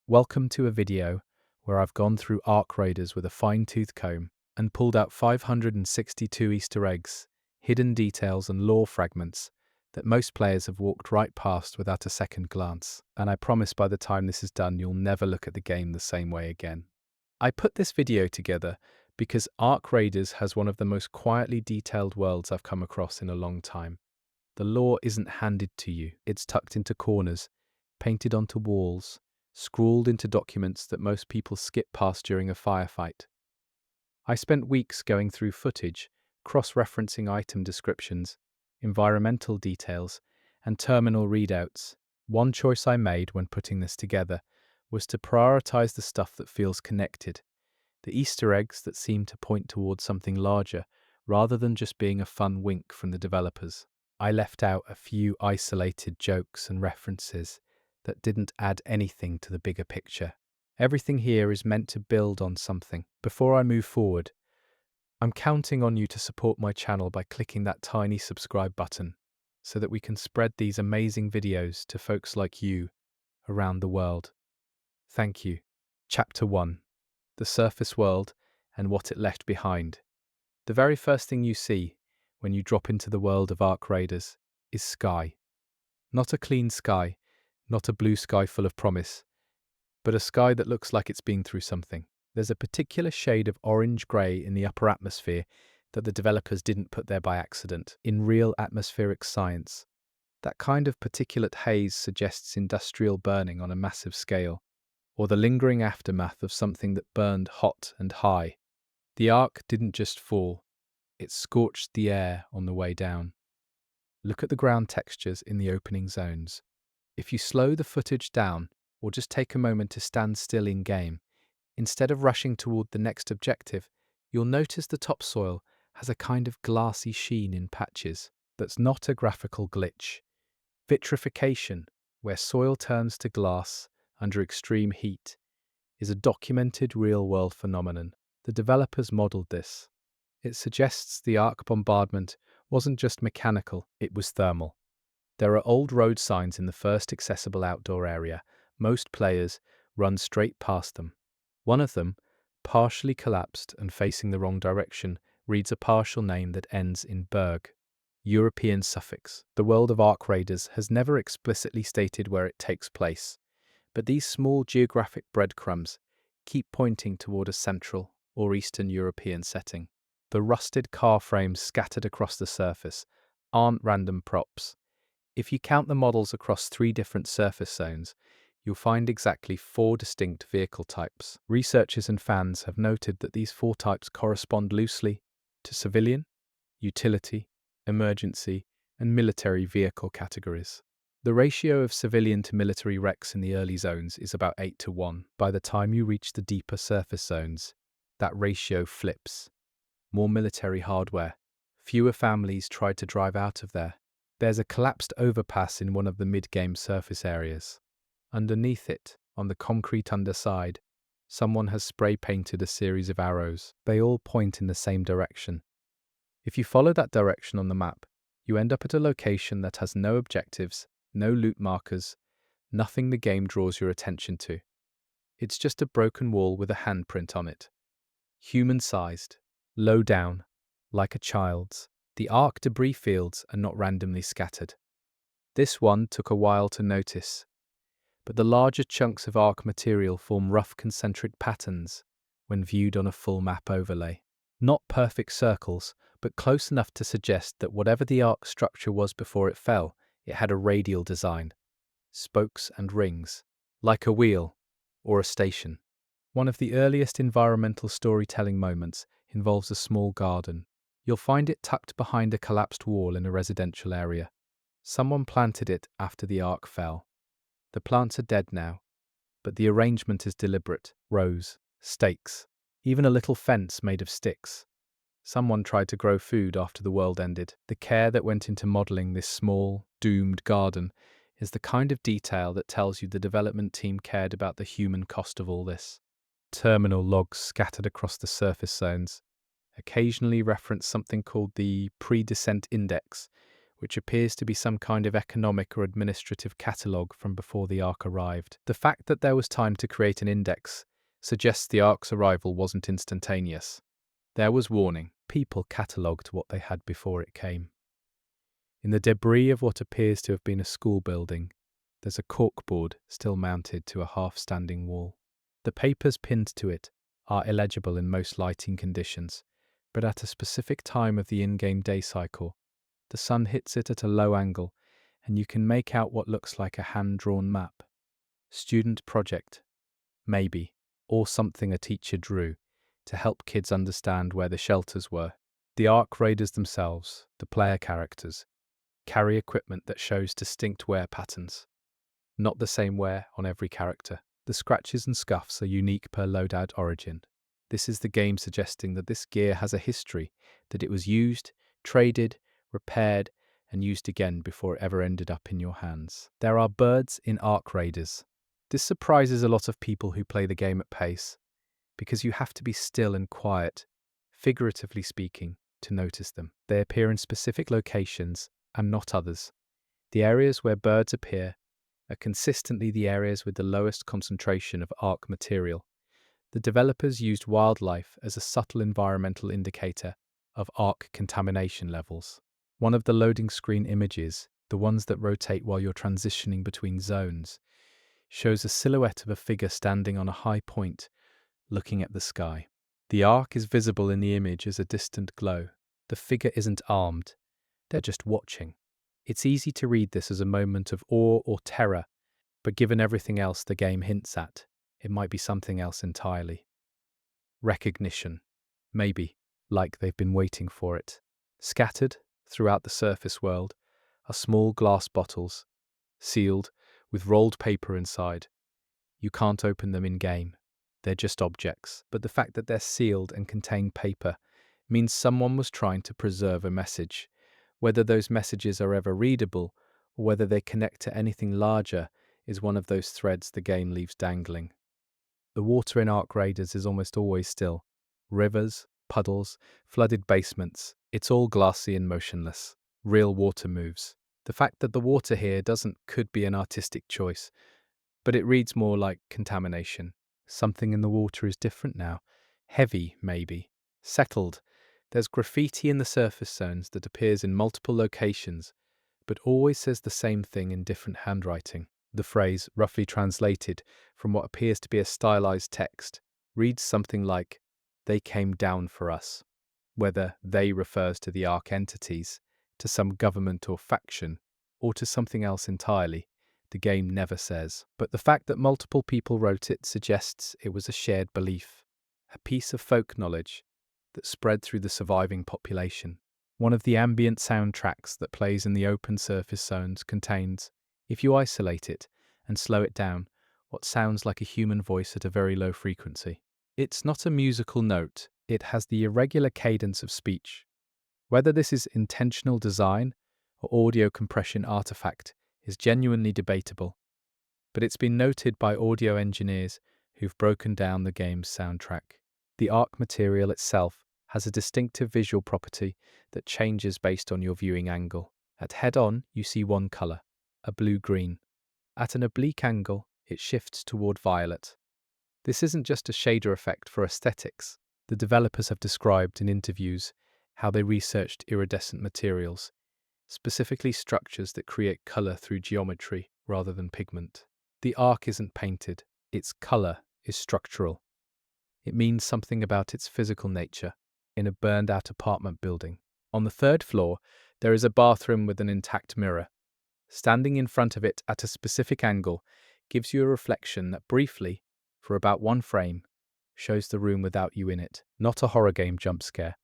Welcome to a video where I've gone through Ark Raiders with a fine-tooth comb and pulled out 562 Easter eggs, hidden details and lore fragments that most players have walked right past without a second glance. And I promise by the time this is done, you'll never look at the game the same way again. I put this video together because Ark Raiders has one of the most quietly detailed worlds I've come across in a long time. The lore isn't handed to you, it's tucked into corners, painted onto walls, scrawled into documents that most people skip past during a firefight. I spent weeks going through footage, cross-referencing item descriptions, environmental details, and terminal readouts. One choice I made when putting this together was to prioritize the stuff that feels connected, the Easter eggs that seem to point towards something larger, rather than just being a fun wink from the developers. I left out a few isolated jokes and references that didn't add anything to the bigger picture. Everything here is meant to build on something. Before I move forward, I'm counting on you to support my channel by clicking that tiny subscribe button so that we can spread these amazing videos to folks like you around the world. Thank you. Chapter 1. The Surface World and What It Left Behind. The very first thing you see when you drop into the world of Ark Raiders is sky. Not a clean sky, not a blue sky full of promise, but a sky that looks like it's been through something. There's a particular shade of orange-grey in the upper atmosphere that the developers didn't put there by accident. In real atmospheric science, that kind of particulate haze suggests industrial burning on a massive scale, or the lingering aftermath of something that burned hot and high. The Ark didn't just fall, it scorched the air on the way down. Look at the ground textures in the opening zones. If you slow the footage down, or just take a moment to stand still in-game, instead of rushing toward the next objective, you'll notice the topsoil has a kind of glassy sheen in patches. That's not a graphical glitch. Vitrification, where soil turns to glass under extreme heat, is a documented real-world phenomenon. The developers modeled this. It suggests the Ark bombardment wasn't just mechanical, it was thermal. There are old road signs in the first accessible outdoor area. Most players run straight past them. One of them, partially collapsed and facing the wrong direction, reads a partial name that ends in Berg, European suffix. The world of Ark Raiders has never explicitly stated where it takes place, but these small geographic breadcrumbs keep pointing toward a Central or Eastern European setting. The rusted car frames scattered across the surface aren't random props. If you count the models across 3 different surface zones, you'll find exactly 4 distinct vehicle types. Researchers and fans have noted that these 4 types correspond loosely to civilian, utility, emergency, and military vehicle categories. The ratio of civilian to military wrecks in the early zones is about 8-1. By the time you reach the deeper surface zones, that ratio flips. More military hardware. Fewer families try to drive out of there. There's a collapsed overpass in one of the mid-game surface areas. Underneath it, on the concrete underside, someone has spray-painted a series of arrows. They all point in the same direction. If you follow that direction on the map, you end up at a location that has no objectives, no loot markers, nothing the game draws your attention to. It's just a broken wall with a handprint on it. Human-sized, low down, like a child's. The Ark debris fields are not randomly scattered. This one took a while to notice, but the larger chunks of Ark material form rough concentric patterns when viewed on a full map overlay. Not perfect circles, but close enough to suggest that whatever the Ark structure was before it fell, it had a radial design, spokes and rings, like a wheel or a station. One of the earliest environmental storytelling moments involves a small garden. You'll find it tucked behind a collapsed wall in a residential area. Someone planted it after the Ark fell. The plants are dead now, but the arrangement is deliberate. Rows, stakes, even a little fence made of sticks. Someone tried to grow food after the world ended. The care that went into modelling this small, doomed garden is the kind of detail that tells you the development team cared about the human cost of all this. Terminal logs scattered across the surface zones occasionally reference something called the pre-descent index, which appears to be some kind of economic or administrative catalogue from before the Ark arrived. The fact that there was time to create an index suggests the Ark's arrival wasn't instantaneous. There was warning. People catalogued what they had before it came. In the debris of what appears to have been a school building, there's a corkboard still mounted to a half-standing wall. The papers pinned to it are illegible in most lighting conditions, but at a specific time of the in-game day cycle, the sun hits it at a low angle, and you can make out what looks like a hand-drawn map. Student project, maybe, or something a teacher drew to help kids understand where the shelters were. The Ark Raiders themselves, the player characters, carry equipment that shows distinct wear patterns. Not the same wear on every character. The scratches and scuffs are unique per loadout origin. This is the game suggesting that this gear has a history, that it was used, traded, repaired, and used again before it ever ended up in your hands. There are birds in Ark Raiders. This surprises a lot of people who play the game at pace, because you have to be still and quiet, figuratively speaking, to notice them. They appear in specific locations and not others. The areas where birds appear are consistently the areas with the lowest concentration of Ark material. The developers used wildlife as a subtle environmental indicator of Ark contamination levels. One of the loading screen images, the ones that rotate while you're transitioning between zones, shows a silhouette of a figure standing on a high point, looking at the sky. The Ark is visible in the image as a distant glow. The figure isn't armed, they're just watching. It's easy to read this as a moment of awe or terror, but given everything else the game hints at, it might be something else entirely. Recognition. Maybe, like they've been waiting for it. Scattered throughout the surface world are small glass bottles, sealed with rolled paper inside. You can't open them in-game. They're just objects. But the fact that they're sealed and contain paper means someone was trying to preserve a message. Whether those messages are ever readable or whether they connect to anything larger is one of those threads the game leaves dangling. The water in Ark Raiders is almost always still. Rivers, puddles, flooded basements, it's all glassy and motionless. Real water moves. The fact that the water here could be an artistic choice, but it reads more like contamination. Something in the water is different now. Heavy, maybe. Settled. There's graffiti in the surface zones that appears in multiple locations, but always says the same thing in different handwriting. The phrase, roughly translated from what appears to be a stylized text, reads something like, "They came down for us." Whether "they" refers to the Ark entities, to some government or faction, or to something else entirely, the game never says. But the fact that multiple people wrote it suggests it was a shared belief, a piece of folk knowledge that spread through the surviving population. One of the ambient soundtracks that plays in the open surface zones contains, if you isolate it and slow it down, what sounds like a human voice at a very low frequency. It's not a musical note, it has the irregular cadence of speech. Whether this is intentional design or audio compression artifact is genuinely debatable, but it's been noted by audio engineers who've broken down the game's soundtrack. The Ark material itself has a distinctive visual property that changes based on your viewing angle. At head-on, you see one color, a blue-green. At an oblique angle, it shifts toward violet. This isn't just a shader effect for aesthetics. The developers have described in interviews how they researched iridescent materials, specifically structures that create color through geometry rather than pigment. The Ark isn't painted, its color is structural. It means something about its physical nature in a burned-out apartment building. On the third floor, there is a bathroom with an intact mirror. Standing in front of it at a specific angle gives you a reflection that briefly, for about one frame, shows the room without you in it. Not a horror game jump scare.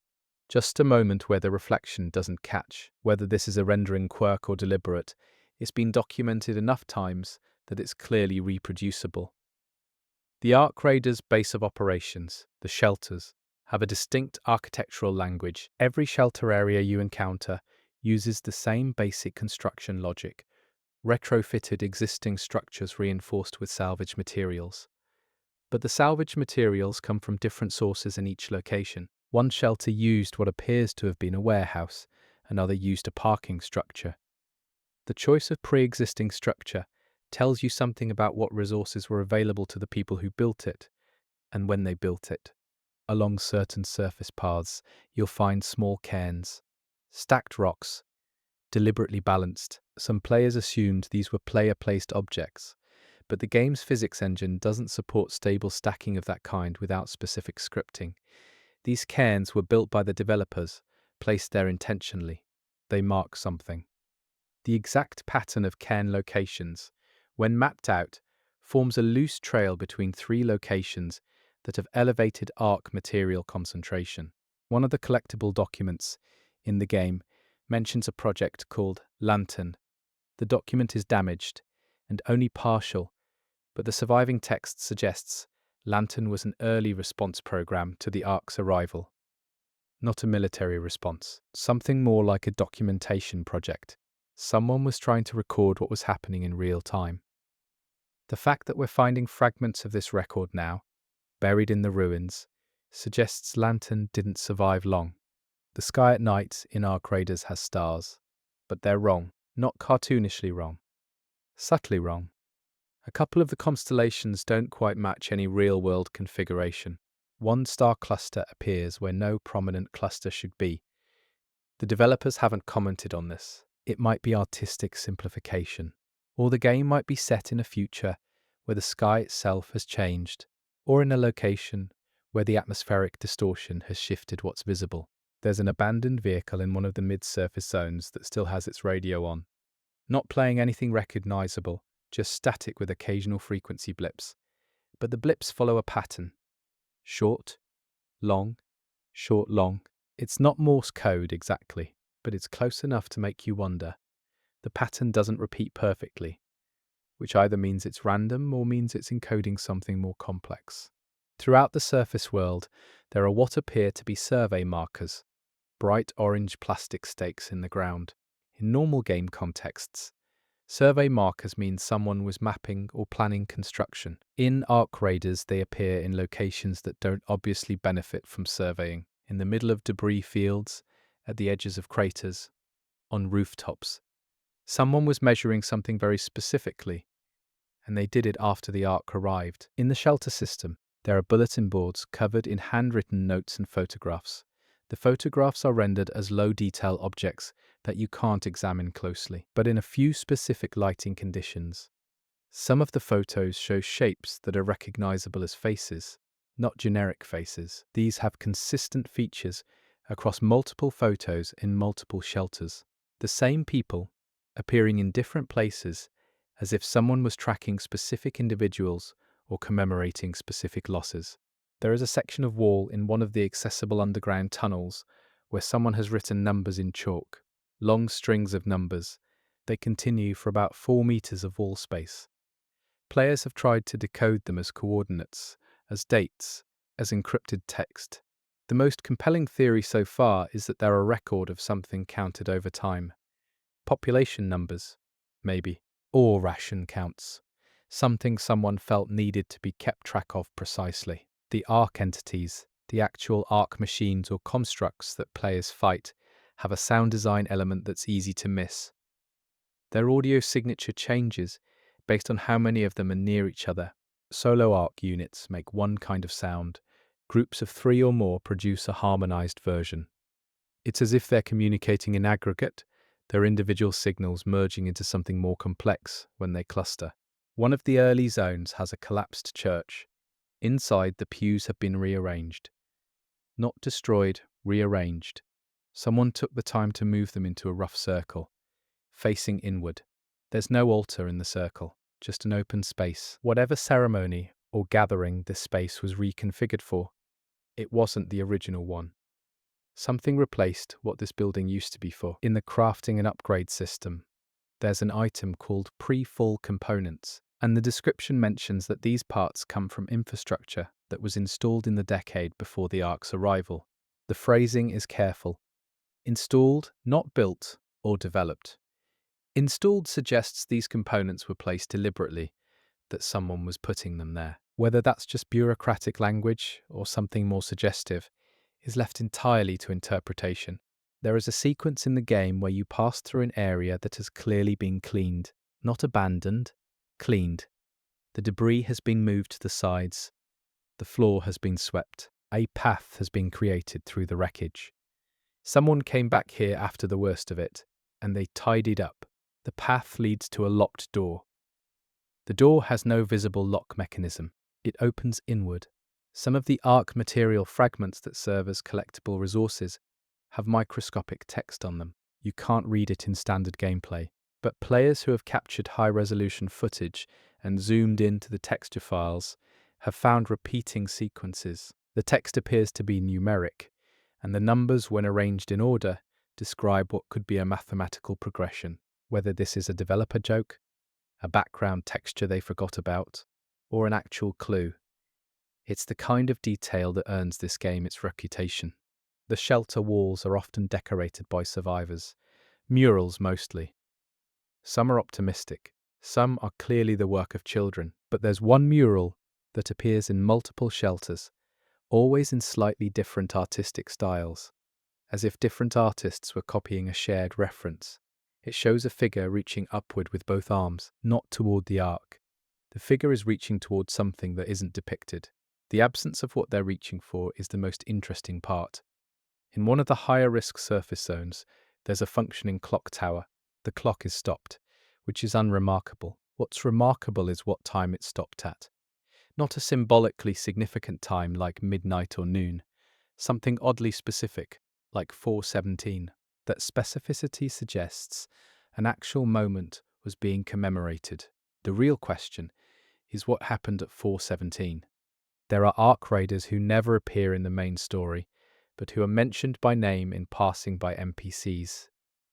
Just a moment where the reflection doesn't catch. Whether this is a rendering quirk or deliberate, it's been documented enough times that it's clearly reproducible. The Ark Raiders' base of operations, the shelters, have a distinct architectural language. Every shelter area you encounter uses the same basic construction logic, retrofitted existing structures reinforced with salvage materials. But the salvage materials come from different sources in each location. One shelter used what appears to have been a warehouse, another used a parking structure. The choice of pre-existing structure tells you something about what resources were available to the people who built it and when they built it. Along certain surface paths, you'll find small cairns, stacked rocks, deliberately balanced. Some players assumed these were player-placed objects, but the game's physics engine doesn't support stable stacking of that kind without specific scripting. These cairns were built by the developers, placed there intentionally. They mark something. The exact pattern of cairn locations, when mapped out, forms a loose trail between three locations that have elevated Ark material concentration. One of the collectible documents in the game mentions a project called Lantern. The document is damaged and only partial, but the surviving text suggests Lantern was an early response program to the Ark's arrival. Not a military response, something more like a documentation project. Someone was trying to record what was happening in real time. The fact that we're finding fragments of this record now, buried in the ruins, suggests Lantern didn't survive long. The sky at night in Ark Raiders has stars, but they're wrong, not cartoonishly wrong, subtly wrong. A couple of the constellations don't quite match any real-world configuration. One star cluster appears where no prominent cluster should be. The developers haven't commented on this. It might be artistic simplification, or the game might be set in a future where the sky itself has changed, or in a location where the atmospheric distortion has shifted what's visible. There's an abandoned vehicle in one of the mid-surface zones that still has its radio on, not playing anything recognizable, just static with occasional frequency blips. But the blips follow a pattern. Short, long, short, long. It's not Morse code exactly, but it's close enough to make you wonder. The pattern doesn't repeat perfectly, which either means it's random or means it's encoding something more complex. Throughout the surface world, there are what appear to be survey markers, bright orange plastic stakes in the ground. In normal game contexts, survey markers mean someone was mapping or planning construction. In Ark Raiders, they appear in locations that don't obviously benefit from surveying. In the middle of debris fields, at the edges of craters, on rooftops. Someone was measuring something very specifically, and they did it after the Ark arrived. In the shelter system, there are bulletin boards covered in handwritten notes and photographs. The photographs are rendered as low-detail objects that you can't examine closely, but in a few specific lighting conditions. Some of the photos show shapes that are recognizable as faces, not generic faces. These have consistent features across multiple photos in multiple shelters. The same people, appearing in different places, as if someone was tracking specific individuals or commemorating specific losses. There is a section of wall in one of the accessible underground tunnels where someone has written numbers in chalk, long strings of numbers. They continue for about 4 meters of wall space. Players have tried to decode them as coordinates, as dates, as encrypted text. The most compelling theory so far is that they're a record of something counted over time. Population numbers, maybe, or ration counts. Something someone felt needed to be kept track of precisely. The Ark entities, the actual Ark machines or constructs that players fight, have a sound design element that's easy to miss. Their audio signature changes based on how many of them are near each other. Solo Ark units make one kind of sound. Groups of 3 or more produce a harmonized version. It's as if they're communicating in aggregate, their individual signals merging into something more complex when they cluster. One of the early zones has a collapsed church. Inside, the pews have been rearranged. Not destroyed, rearranged. Someone took the time to move them into a rough circle, facing inward. There's no altar in the circle, just an open space. Whatever ceremony or gathering this space was reconfigured for, it wasn't the original one. Something replaced what this building used to be for. In the crafting and upgrade system, there's an item called pre-full components, and the description mentions that these parts come from infrastructure that was installed in the decade before the Ark's arrival. The phrasing is careful. Installed, not built or developed. Installed suggests these components were placed deliberately, that someone was putting them there. Whether that's just bureaucratic language or something more suggestive is left entirely to interpretation. There is a sequence in the game where you pass through an area that has clearly been cleaned, not abandoned, cleaned. The debris has been moved to the sides. The floor has been swept. A path has been created through the wreckage. Someone came back here after the worst of it, and they tidied up. The path leads to a locked door. The door has no visible lock mechanism. It opens inward. Some of the Ark material fragments that serve as collectible resources have microscopic text on them. You can't read it in standard gameplay, but players who have captured high-resolution footage and zoomed into the texture files have found repeating sequences. The text appears to be numeric, and the numbers, when arranged in order, describe what could be a mathematical progression. Whether this is a developer joke, a background texture they forgot about, or an actual clue, it's the kind of detail that earns this game its reputation. The shelter walls are often decorated by survivors, murals mostly. Some are optimistic, some are clearly the work of children, but there's one mural that appears in multiple shelters, always in slightly different artistic styles, as if different artists were copying a shared reference. It shows a figure reaching upward with both arms, not toward the Ark. The figure is reaching toward something that isn't depicted. The absence of what they're reaching for is the most interesting part. In one of the higher risk surface zones, there's a functioning clock tower. The clock is stopped, which is unremarkable. What's remarkable is what time it stopped at. Not a symbolically significant time like midnight or noon, something oddly specific, like 4:17. That specificity suggests an actual moment was being commemorated. The real question is what happened at 4:17. There are Ark Raiders who never appear in the main story, but who are mentioned by name in passing by NPCs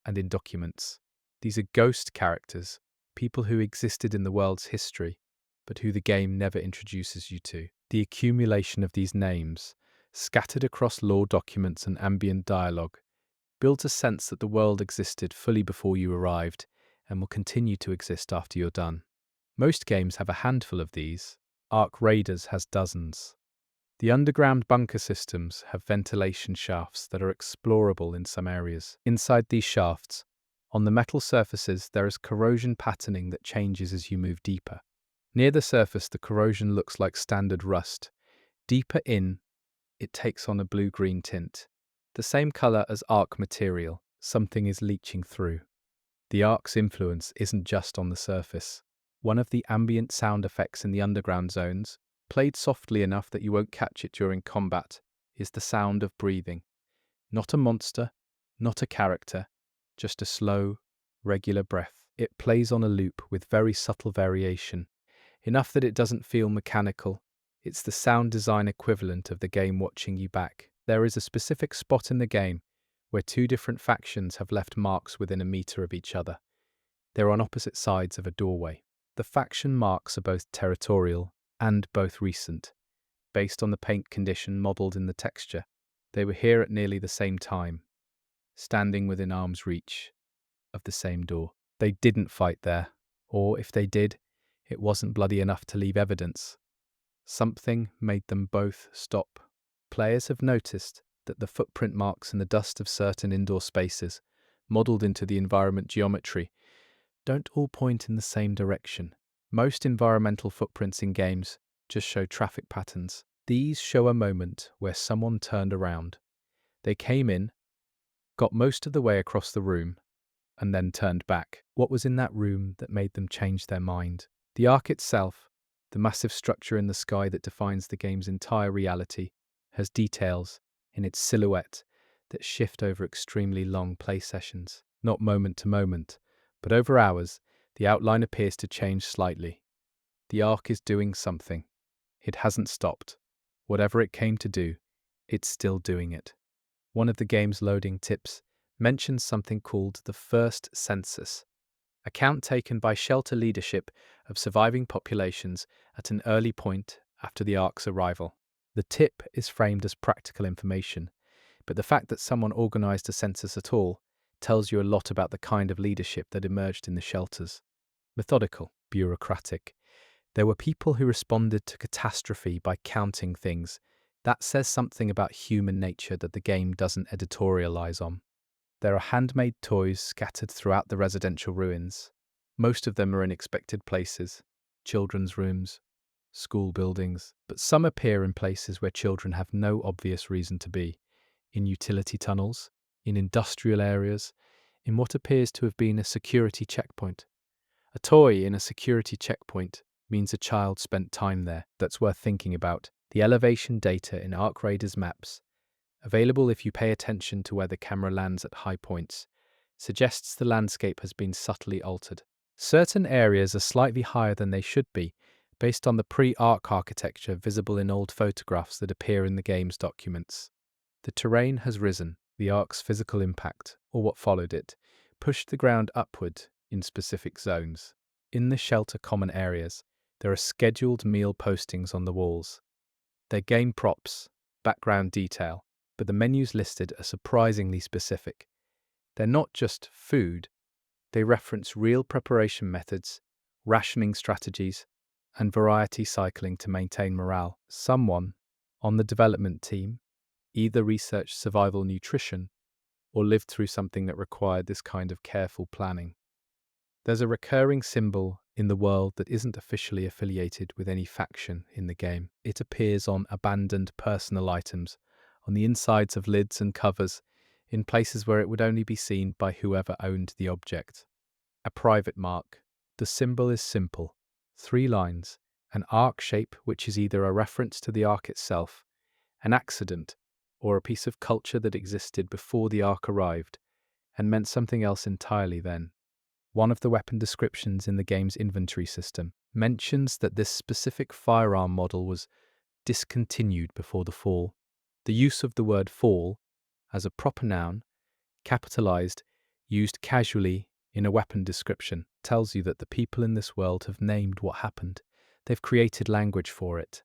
and in documents. These are ghost characters, people who existed in the world's history, but who the game never introduces you to. The accumulation of these names, scattered across lore documents and ambient dialogue, builds a sense that the world existed fully before you arrived and will continue to exist after you're done. Most games have a handful of these. Ark Raiders has dozens. The underground bunker systems have ventilation shafts that are explorable in some areas. Inside these shafts, on the metal surfaces, there is corrosion patterning that changes as you move deeper. Near the surface, the corrosion looks like standard rust. Deeper in, it takes on a blue-green tint. The same color as Ark material, something is leaching through. The Ark's influence isn't just on the surface. One of the ambient sound effects in the underground zones, played softly enough that you won't catch it during combat, is the sound of breathing. Not a monster, not a character, just a slow, regular breath. It plays on a loop with very subtle variation, enough that it doesn't feel mechanical. It's the sound design equivalent of the game watching you back. There is a specific spot in the game where two different factions have left marks within a meter of each other. They're on opposite sides of a doorway. The faction marks are both territorial and both recent, based on the paint condition modelled in the texture. They were here at nearly the same time, standing within arm's reach of the same door. They didn't fight there, or if they did, it wasn't bloody enough to leave evidence. Something made them both stop. Players have noticed that the footprint marks in the dust of certain indoor spaces, modelled into the environment geometry, don't all point in the same direction. Most environmental footprints in games just show traffic patterns. These show a moment where someone turned around. They came in, got most of the way across the room, and then turned back. What was in that room that made them change their mind? The Ark itself, the massive structure in the sky that defines the game's entire reality, has details in its silhouette that shift over extremely long play sessions. Not moment to moment, but over hours, the outline appears to change slightly. The Ark is doing something. It hasn't stopped. Whatever it came to do, it's still doing it. One of the game's loading tips mentions something called the first census, a count taken by shelter leadership of surviving populations at an early point after the Ark's arrival. The tip is framed as practical information, but the fact that someone organized a census at all tells you a lot about the kind of leadership that emerged in the shelters. Methodical, bureaucratic. There were people who responded to catastrophe by counting things. That says something about human nature that the game doesn't editorialize on. There are handmade toys scattered throughout the residential ruins. Most of them are in expected places: children's rooms, school buildings, but some appear in places where children have no obvious reason to be: in utility tunnels, in industrial areas, in what appears to have been a security checkpoint. A toy in a security checkpoint means a child spent time there. That's worth thinking about. The elevation data in Ark Raiders maps, available if you pay attention to where the camera lands at high points, suggests the landscape has been subtly altered. Certain areas are slightly higher than they should be, based on the pre-Ark architecture visible in old photographs that appear in the game's documents. The terrain has risen. The Ark's physical impact, or what followed it, pushed the ground upward in specific zones. In the shelter common areas, there are scheduled meal postings on the walls. They're game props, background detail, but the menus listed are surprisingly specific. They're not just food, they reference real preparation methods, rationing strategies, and variety cycling to maintain morale. Someone on the development team either researched survival nutrition or lived through something that required this kind of careful planning. There's a recurring symbol in the world that isn't officially affiliated with any faction in the game. It appears on abandoned personal items, on the insides of lids and covers, in places where it would only be seen by whoever owned the object. A private mark. The symbol is simple: 3 lines, an arc shape which is either a reference to the arc itself, an accident, or a piece of culture that existed before the arc arrived and meant something else entirely then. One of the weapon descriptions in the game's inventory system mentions that this specific firearm model was discontinued before the fall. The use of the word fall as a proper noun, capitalized, used casually in a weapon description, tells you that the people in this world have named what happened. They've created language for it.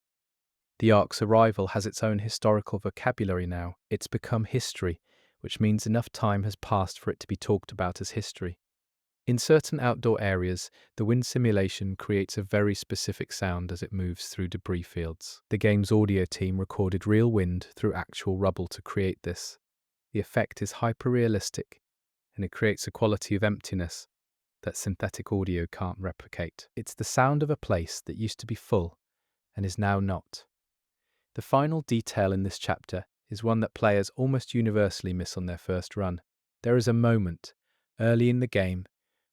The Ark's arrival has its own historical vocabulary now. It's become history, which means enough time has passed for it to be talked about as history. In certain outdoor areas, the wind simulation creates a very specific sound as it moves through debris fields. The game's audio team recorded real wind through actual rubble to create this. The effect is hyper-realistic, and it creates a quality of emptiness that synthetic audio can't replicate. It's the sound of a place that used to be full and is now not. The final detail in this chapter is one that players almost universally miss on their first run. There is a moment, early in the game,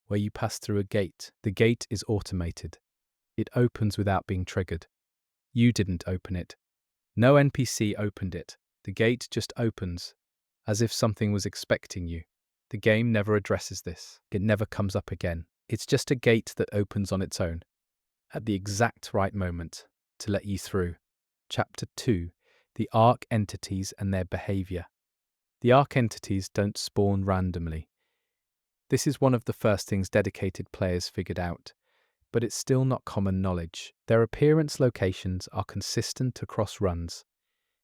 where you pass through a gate. The gate is automated. It opens without being triggered. You didn't open it. No NPC opened it. The gate just opens, as if something was expecting you. The game never addresses this. It never comes up again. It's just a gate that opens on its own, at the exact right moment, to let you through. Chapter 2. The Ark Entities and Their Behavior. The Ark Entities don't spawn randomly. This is one of the first things dedicated players figured out, but it's still not common knowledge. Their appearance locations are consistent across runs,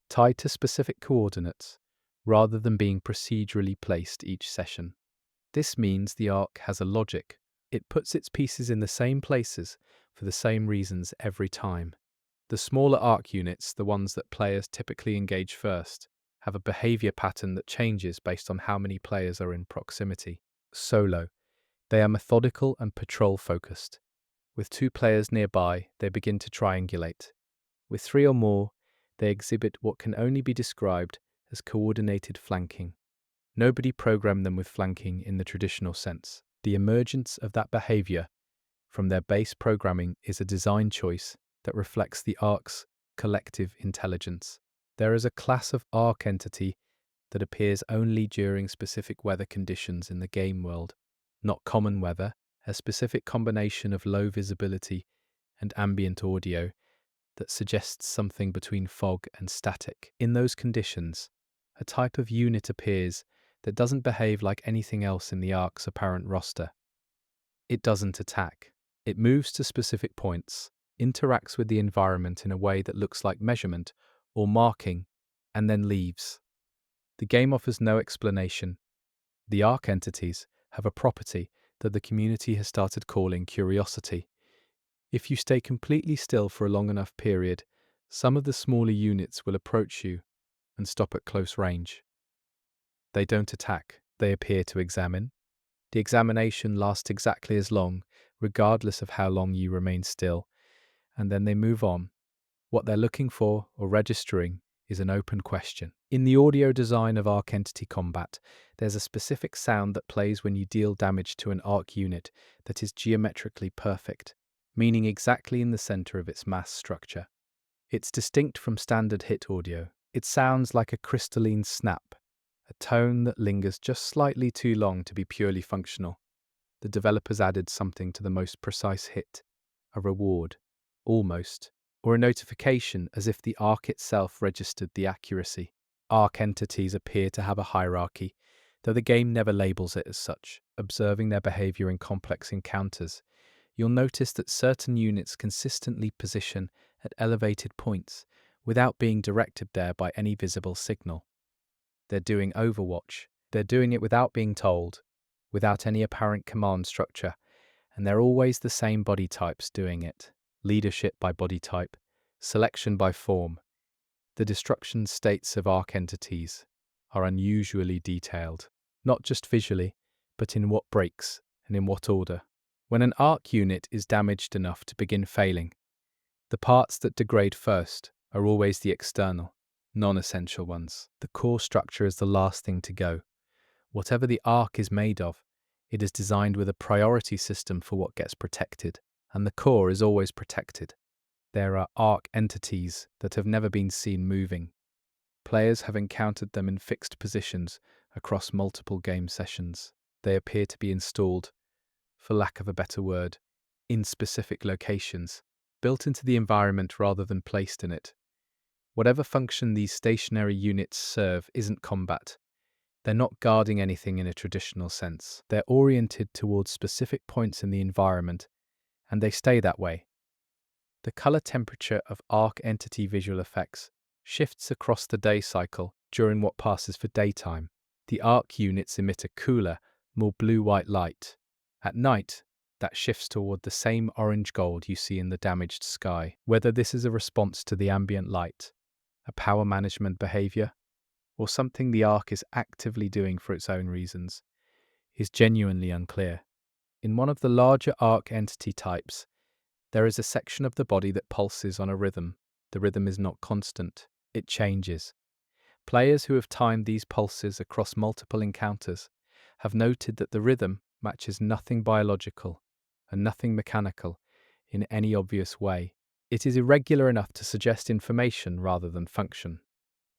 tied to specific coordinates, rather than being procedurally placed each session. This means the Ark has a logic. It puts its pieces in the same places for the same reasons every time. The smaller Ark units, the ones that players typically engage first, have a behavior pattern that changes based on how many players are in proximity. Solo. They are methodical and patrol-focused. With 2 players nearby, they begin to triangulate. With 3 or more, they exhibit what can only be described as coordinated flanking. Nobody programmed them with flanking in the traditional sense. The emergence of that behavior from their base programming is a design choice that reflects the Ark's collective intelligence. There is a class of Ark entity that appears only during specific weather conditions in the game world, not common weather, a specific combination of low visibility and ambient audio that suggests something between fog and static. In those conditions, a type of unit appears that doesn't behave like anything else in the Ark's apparent roster. It doesn't attack. It moves to specific points, interacts with the environment in a way that looks like measurement or marking, and then leaves. The game offers no explanation. The Ark entities have a property that the community has started calling curiosity. If you stay completely still for a long enough period, some of the smaller units will approach you and stop at close range. They don't attack. they appear to examine. The examination lasts exactly as long, regardless of how long you remain still, and then they move on. What they're looking for or registering is an open question. In the audio design of Ark Entity Combat, there's a specific sound that plays when you deal damage to an Ark unit that is geometrically perfect, meaning exactly in the center of its mass structure. It's distinct from standard hit audio. It sounds like a crystalline snap, a tone that lingers just slightly too long to be purely functional. The developers added something to the most precise hit, a reward, almost, or a notification as if the Ark itself registered the accuracy. Ark entities appear to have a hierarchy, though the game never labels it as such. Observing their behavior in complex encounters, you'll notice that certain units consistently position at elevated points without being directed there by any visible signal. They're doing Overwatch. They're doing it without being told, without any apparent command structure, and they're always the same body types doing it. Leadership by body type, selection by form. The destruction states of Ark entities are unusually detailed, not just visually, but in what breaks and in what order. When an Ark unit is damaged enough to begin failing, the parts that degrade first are always the external, non-essential ones. The core structure is the last thing to go. Whatever the Ark is made of, it is designed with a priority system for what gets protected, and the core is always protected. There are Ark entities that have never been seen moving. Players have encountered them in fixed positions across multiple game sessions. They appear to be installed, for lack of a better word, in specific locations, built into the environment rather than placed in it. Whatever function these stationary units serve isn't combat. They're not guarding anything in a traditional sense. They're oriented towards specific points in the environment, and they stay that way. The color temperature of Ark entity visual effects shifts across the day cycle during what passes for daytime. The Ark units emit a cooler, more blue-white light. At night, that shifts toward the same orange-gold you see in the damaged sky. Whether this is a response to the ambient light, a power management behavior, or something the Ark is actively doing for its own reasons, is genuinely unclear. In one of the larger Ark entity types, there is a section of the body that pulses on a rhythm. The rhythm is not constant, it changes. Players who have timed these pulses across multiple encounters have noted that the rhythm matches nothing biological and nothing mechanical in any obvious way. It is irregular enough to suggest information rather than function.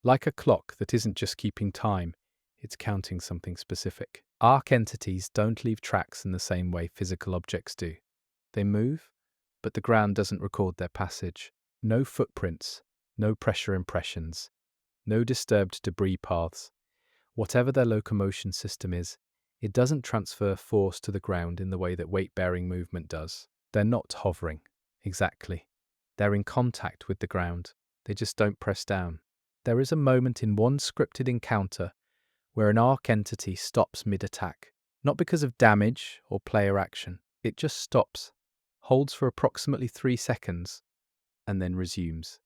Like a clock that isn't just keeping time, it's counting something specific. Ark entities don't leave tracks in the same way physical objects do. They move, but the ground doesn't record their passage. No footprints, no pressure impressions, no disturbed debris paths. Whatever their locomotion system is, it doesn't transfer force to the ground in the way that weight-bearing movement does. They're not hovering, exactly. They're in contact with the ground. They just don't press down. There is a moment in one scripted encounter where an Ark entity stops mid-attack, not because of damage or player action. It just stops, holds for approximately 3 seconds, and then resumes.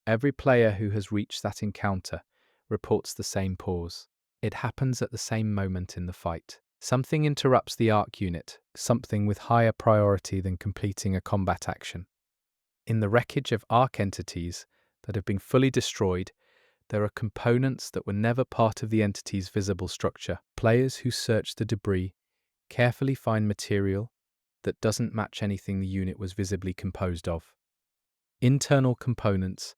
Every player who has reached that encounter reports the same pause. It happens at the same moment in the fight. Something interrupts the Ark unit, something with higher priority than completing a combat action. In the wreckage of Ark entities that have been fully destroyed, there are components that were never part of the entity's visible structure. Players who search the debris carefully find material that doesn't match anything the unit was visibly composed of. Internal components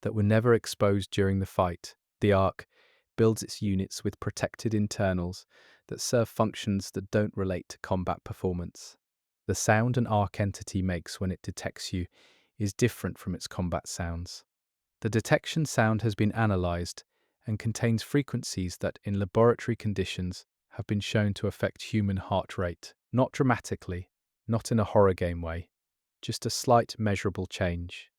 that were never exposed during the fight. The Ark builds its units with protected internals that serve functions that don't relate to combat performance. The sound an Ark entity makes when it detects you is different from its combat sounds. The detection sound has been analyzed and contains frequencies that, in laboratory conditions, have been shown to affect human heart rate. Not dramatically, not in a horror game way, just a slight measurable change.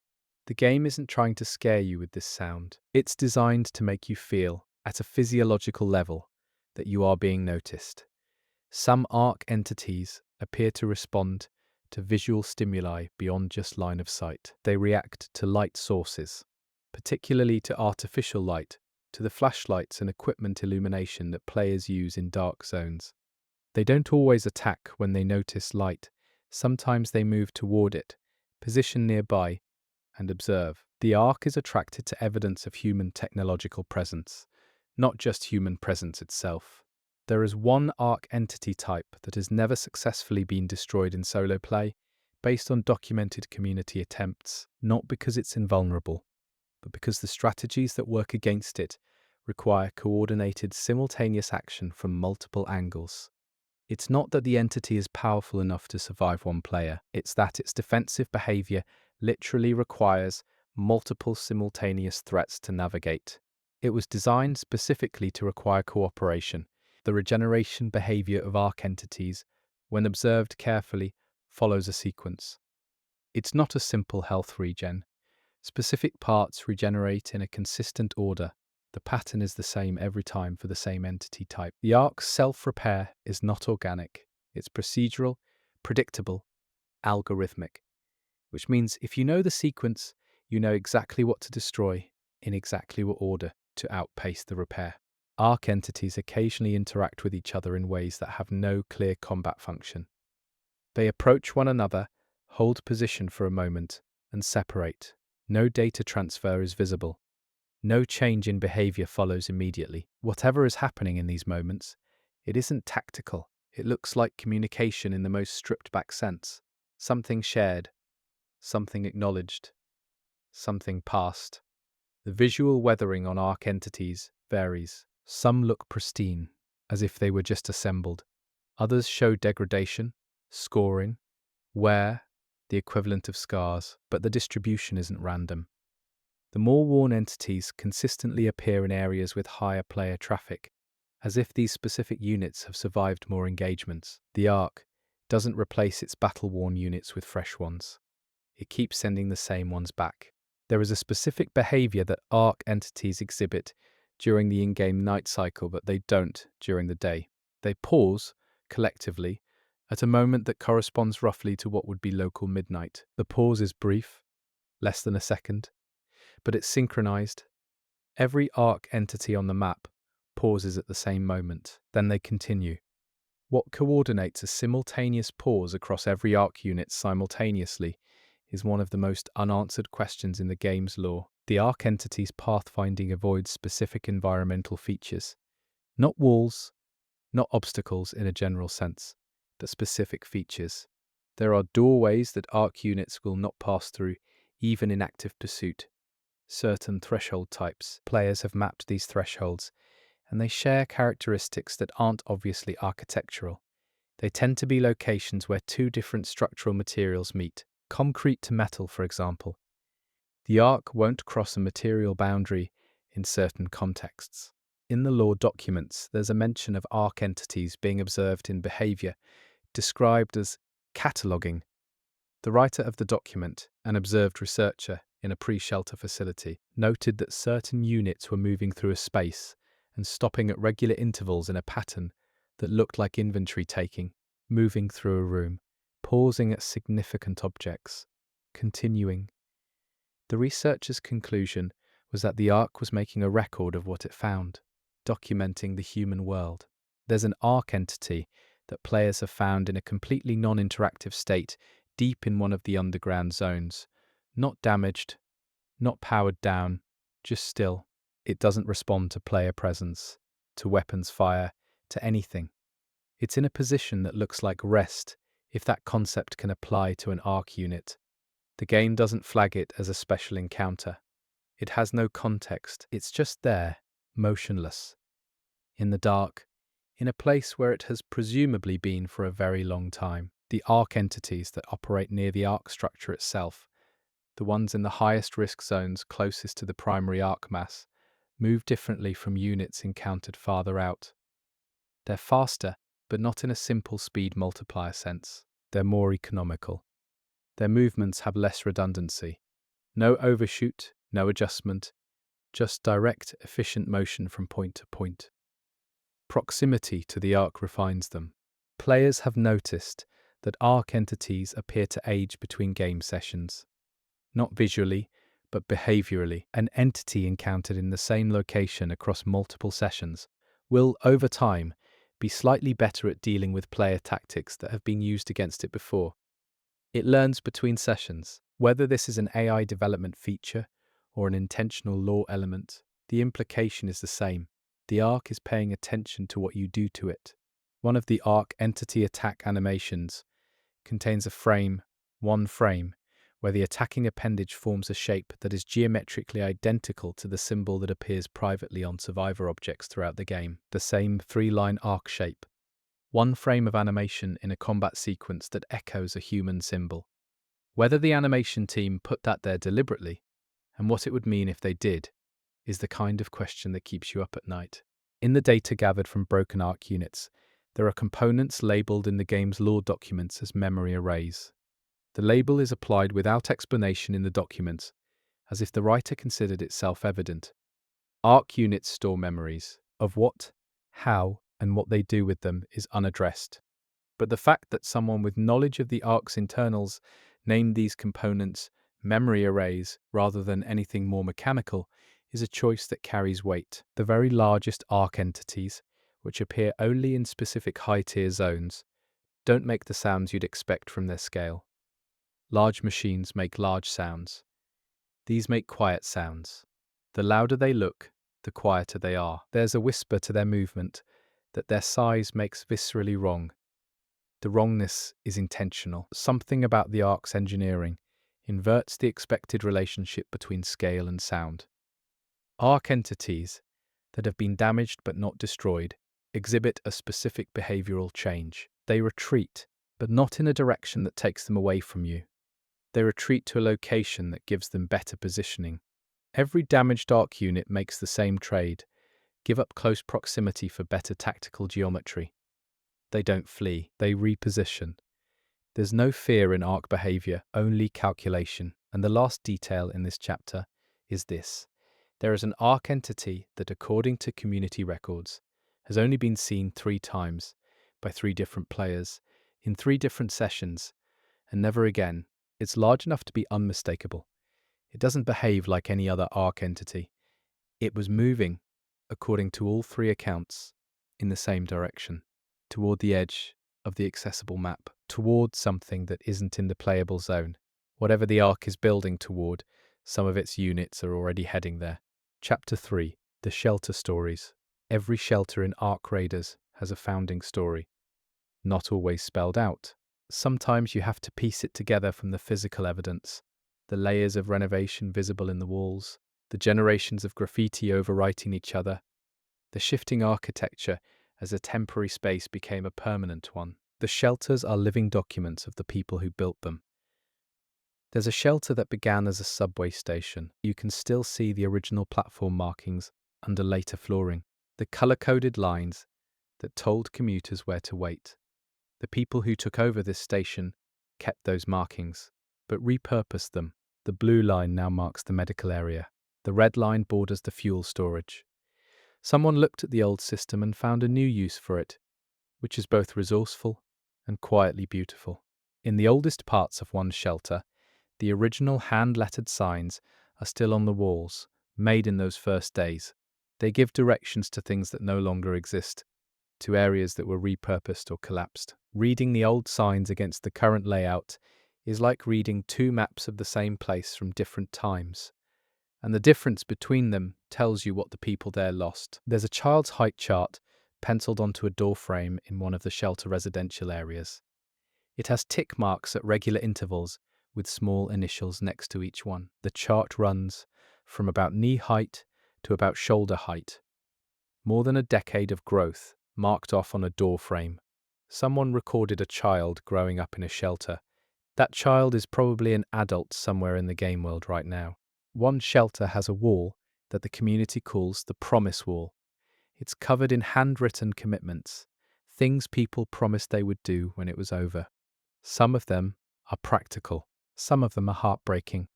The game isn't trying to scare you with this sound. It's designed to make you feel, at a physiological level, that you are being noticed. Some Ark entities appear to respond to visual stimuli beyond just line of sight. They react to light sources, particularly to artificial light, to the flashlights and equipment illumination that players use in dark zones. They don't always attack when they notice light. Sometimes they move toward it, position nearby, and observe. The Ark is attracted to evidence of human technological presence, not just human presence itself. There is one Ark entity type that has never successfully been destroyed in solo play, based on documented community attempts, not because it's invulnerable, but because the strategies that work against it require coordinated, simultaneous action from multiple angles. It's not that the entity is powerful enough to survive one player, it's that its defensive behavior literally requires multiple simultaneous threats to navigate. It was designed specifically to require cooperation. The regeneration behavior of Ark entities, when observed carefully, follows a sequence. It's not a simple health regen. Specific parts regenerate in a consistent order. The pattern is the same every time for the same entity type. The Ark's self-repair is not organic. It's procedural, predictable, algorithmic, which means if you know the sequence, you know exactly what to destroy in exactly what order to outpace the repair. Ark entities occasionally interact with each other in ways that have no clear combat function. They approach one another, hold position for a moment, and separate. No data transfer is visible. No change in behavior follows immediately. Whatever is happening in these moments, it isn't tactical. It looks like communication in the most stripped-back sense. Something shared, something acknowledged, something passed. The visual weathering on Ark entities varies. Some look pristine, as if they were just assembled. Others show degradation, scoring, wear, the equivalent of scars, but the distribution isn't random. The more worn entities consistently appear in areas with higher player traffic, as if these specific units have survived more engagements. The Ark doesn't replace its battle-worn units with fresh ones. It keeps sending the same ones back. There is a specific behavior that Ark entities exhibit during the in-game night cycle, but they don't during the day. They pause, collectively, at a moment that corresponds roughly to what would be local midnight. The pause is brief, less than a second, but it's synchronized. Every Ark entity on the map pauses at the same moment, then they continue. What coordinates a simultaneous pause across every Ark unit simultaneously is one of the most unanswered questions in the game's lore. The Ark entity's pathfinding avoids specific environmental features. Not walls, not obstacles in a general sense, but specific features. There are doorways that Ark units will not pass through, even in active pursuit. Certain threshold types. Players have mapped these thresholds, and they share characteristics that aren't obviously architectural. They tend to be locations where two different structural materials meet, concrete to metal, for example. The Ark won't cross a material boundary in certain contexts. In the lore documents, there's a mention of Ark entities being observed in behavior, described as cataloging. The writer of the document, an observed researcher in a pre-shelter facility, noted that certain units were moving through a space and stopping at regular intervals in a pattern that looked like inventory taking, moving through a room, pausing at significant objects, continuing. The researcher's conclusion was that the Ark was making a record of what it found, documenting the human world. There's an Ark entity that players have found in a completely non-interactive state deep in one of the underground zones. Not damaged, not powered down, just still. It doesn't respond to player presence, to weapons fire, to anything. It's in a position that looks like rest, if that concept can apply to an Ark unit. The game doesn't flag it as a special encounter. It has no context, it's just there, motionless. In the dark, in a place where it has presumably been for a very long time. The Ark entities that operate near the Ark structure itself, the ones in the highest risk zones closest to the primary Ark mass, move differently from units encountered farther out. They're faster, but not in a simple speed multiplier sense. They're more economical. Their movements have less redundancy. No overshoot, no adjustment, just direct, efficient motion from point to point. Proximity to the Ark refines them. Players have noticed that Ark entities appear to age between game sessions. Not visually, but behaviorally. An entity encountered in the same location across multiple sessions will, over time, be slightly better at dealing with player tactics that have been used against it before. It learns between sessions. Whether this is an AI development feature or an intentional lore element, the implication is the same. The Ark is paying attention to what you do to it. One of the Ark entity attack animations contains one frame, where the attacking appendage forms a shape that is geometrically identical to the symbol that appears privately on survivor objects throughout the game, the same three-line arc shape. One frame of animation in a combat sequence that echoes a human symbol. Whether the animation team put that there deliberately, and what it would mean if they did, is the kind of question that keeps you up at night. In the data gathered from broken Ark units, there are components labeled in the game's lore documents as memory arrays. The label is applied without explanation in the documents, as if the writer considered it self-evident. Ark units store memories. Of what, how, and what they do with them is unaddressed. But the fact that someone with knowledge of the Ark's internals named these components memory arrays rather than anything more mechanical is a choice that carries weight. The very largest Ark entities, which appear only in specific high-tier zones, don't make the sounds you'd expect from their scale. Large machines make large sounds. These make quiet sounds. The louder they look, the quieter they are. There's a whisper to their movement that their size makes viscerally wrong. The wrongness is intentional. Something about the Ark's engineering inverts the expected relationship between scale and sound. Ark entities that have been damaged but not destroyed exhibit a specific behavioral change. They retreat, but not in a direction that takes them away from you. They retreat to a location that gives them better positioning. Every damaged Ark unit makes the same trade: give up close proximity for better tactical geometry. They don't flee, they reposition. There's no fear in Ark behavior, only calculation. And the last detail in this chapter is this. There is an Ark entity that, according to community records, has only been seen 3 times by 3 different players in 3 different sessions, and never again. It's large enough to be unmistakable. It doesn't behave like any other Ark entity. It was moving, according to all 3 accounts, in the same direction, toward the edge of the accessible map, toward something that isn't in the playable zone. Whatever the Ark is building toward, some of its units are already heading there. Chapter 3. The Shelter Stories. Every shelter in Ark Raiders has a founding story. Not always spelled out. Sometimes you have to piece it together from the physical evidence, the layers of renovation visible in the walls, the generations of graffiti overwriting each other, the shifting architecture as a temporary space became a permanent one. The shelters are living documents of the people who built them. There's a shelter that began as a subway station. You can still see the original platform markings under later flooring, the color-coded lines that told commuters where to wait. The people who took over this station kept those markings, but repurposed them. The blue line now marks the medical area. The red line borders the fuel storage. Someone looked at the old system and found a new use for it, which is both resourceful and quietly beautiful. In the oldest parts of one shelter, the original hand-lettered signs are still on the walls, made in those first days. They give directions to things that no longer exist, to areas that were repurposed or collapsed. Reading the old signs against the current layout is like reading 2 maps of the same place from different times, and the difference between them tells you what the people there lost. There's a child's height chart penciled onto a door frame in one of the shelter residential areas. It has tick marks at regular intervals with small initials next to each one. The chart runs from about knee height to about shoulder height. More than a decade of growth marked off on a door frame. Someone recorded a child growing up in a shelter. That child is probably an adult somewhere in the game world right now. One shelter has a wall that the community calls the Promise Wall. It's covered in handwritten commitments, things people promised they would do when it was over. Some of them are practical, some of them are heartbreaking.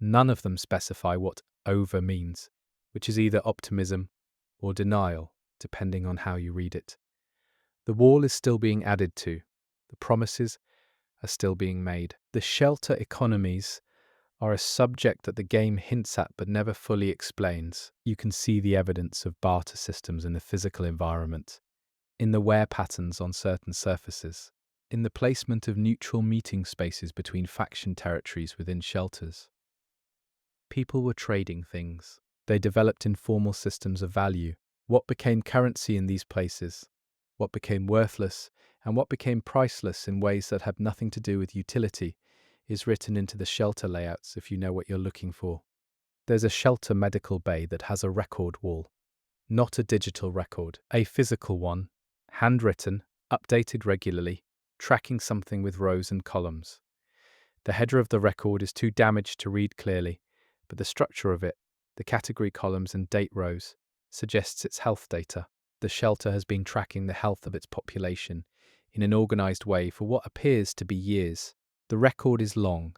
None of them specify what over means, which is either optimism or denial, depending on how you read it. The wall is still being added to. The promises are still being made. The shelter economies are a subject that the game hints at but never fully explains. You can see the evidence of barter systems in the physical environment, in the wear patterns on certain surfaces, in the placement of neutral meeting spaces between faction territories within shelters. People were trading things. They developed informal systems of value. What became currency in these places? What became worthless? And what became priceless in ways that had nothing to do with utility is written into the shelter layouts if you know what you're looking for. There's a shelter medical bay that has a record wall. Not a digital record, a physical one, handwritten, updated regularly, tracking something with rows and columns. The header of the record is too damaged to read clearly, but the structure of it, the category columns and date rows, suggests its health data. The shelter has been tracking the health of its population in an organized way for what appears to be years. The record is long.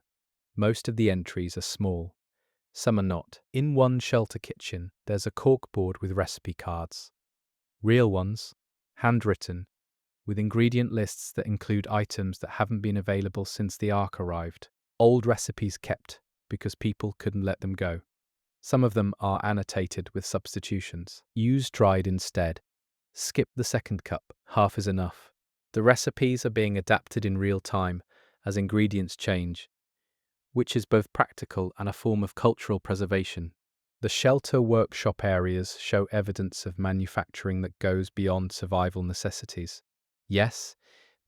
Most of the entries are small. Some are not. In one shelter kitchen, there's a corkboard with recipe cards. Real ones, handwritten, with ingredient lists that include items that haven't been available since the Ark arrived. Old recipes kept because people couldn't let them go. Some of them are annotated with substitutions. Use dried instead. Skip the second cup. Half is enough. The recipes are being adapted in real time as ingredients change, which is both practical and a form of cultural preservation. The shelter workshop areas show evidence of manufacturing that goes beyond survival necessities. Yes,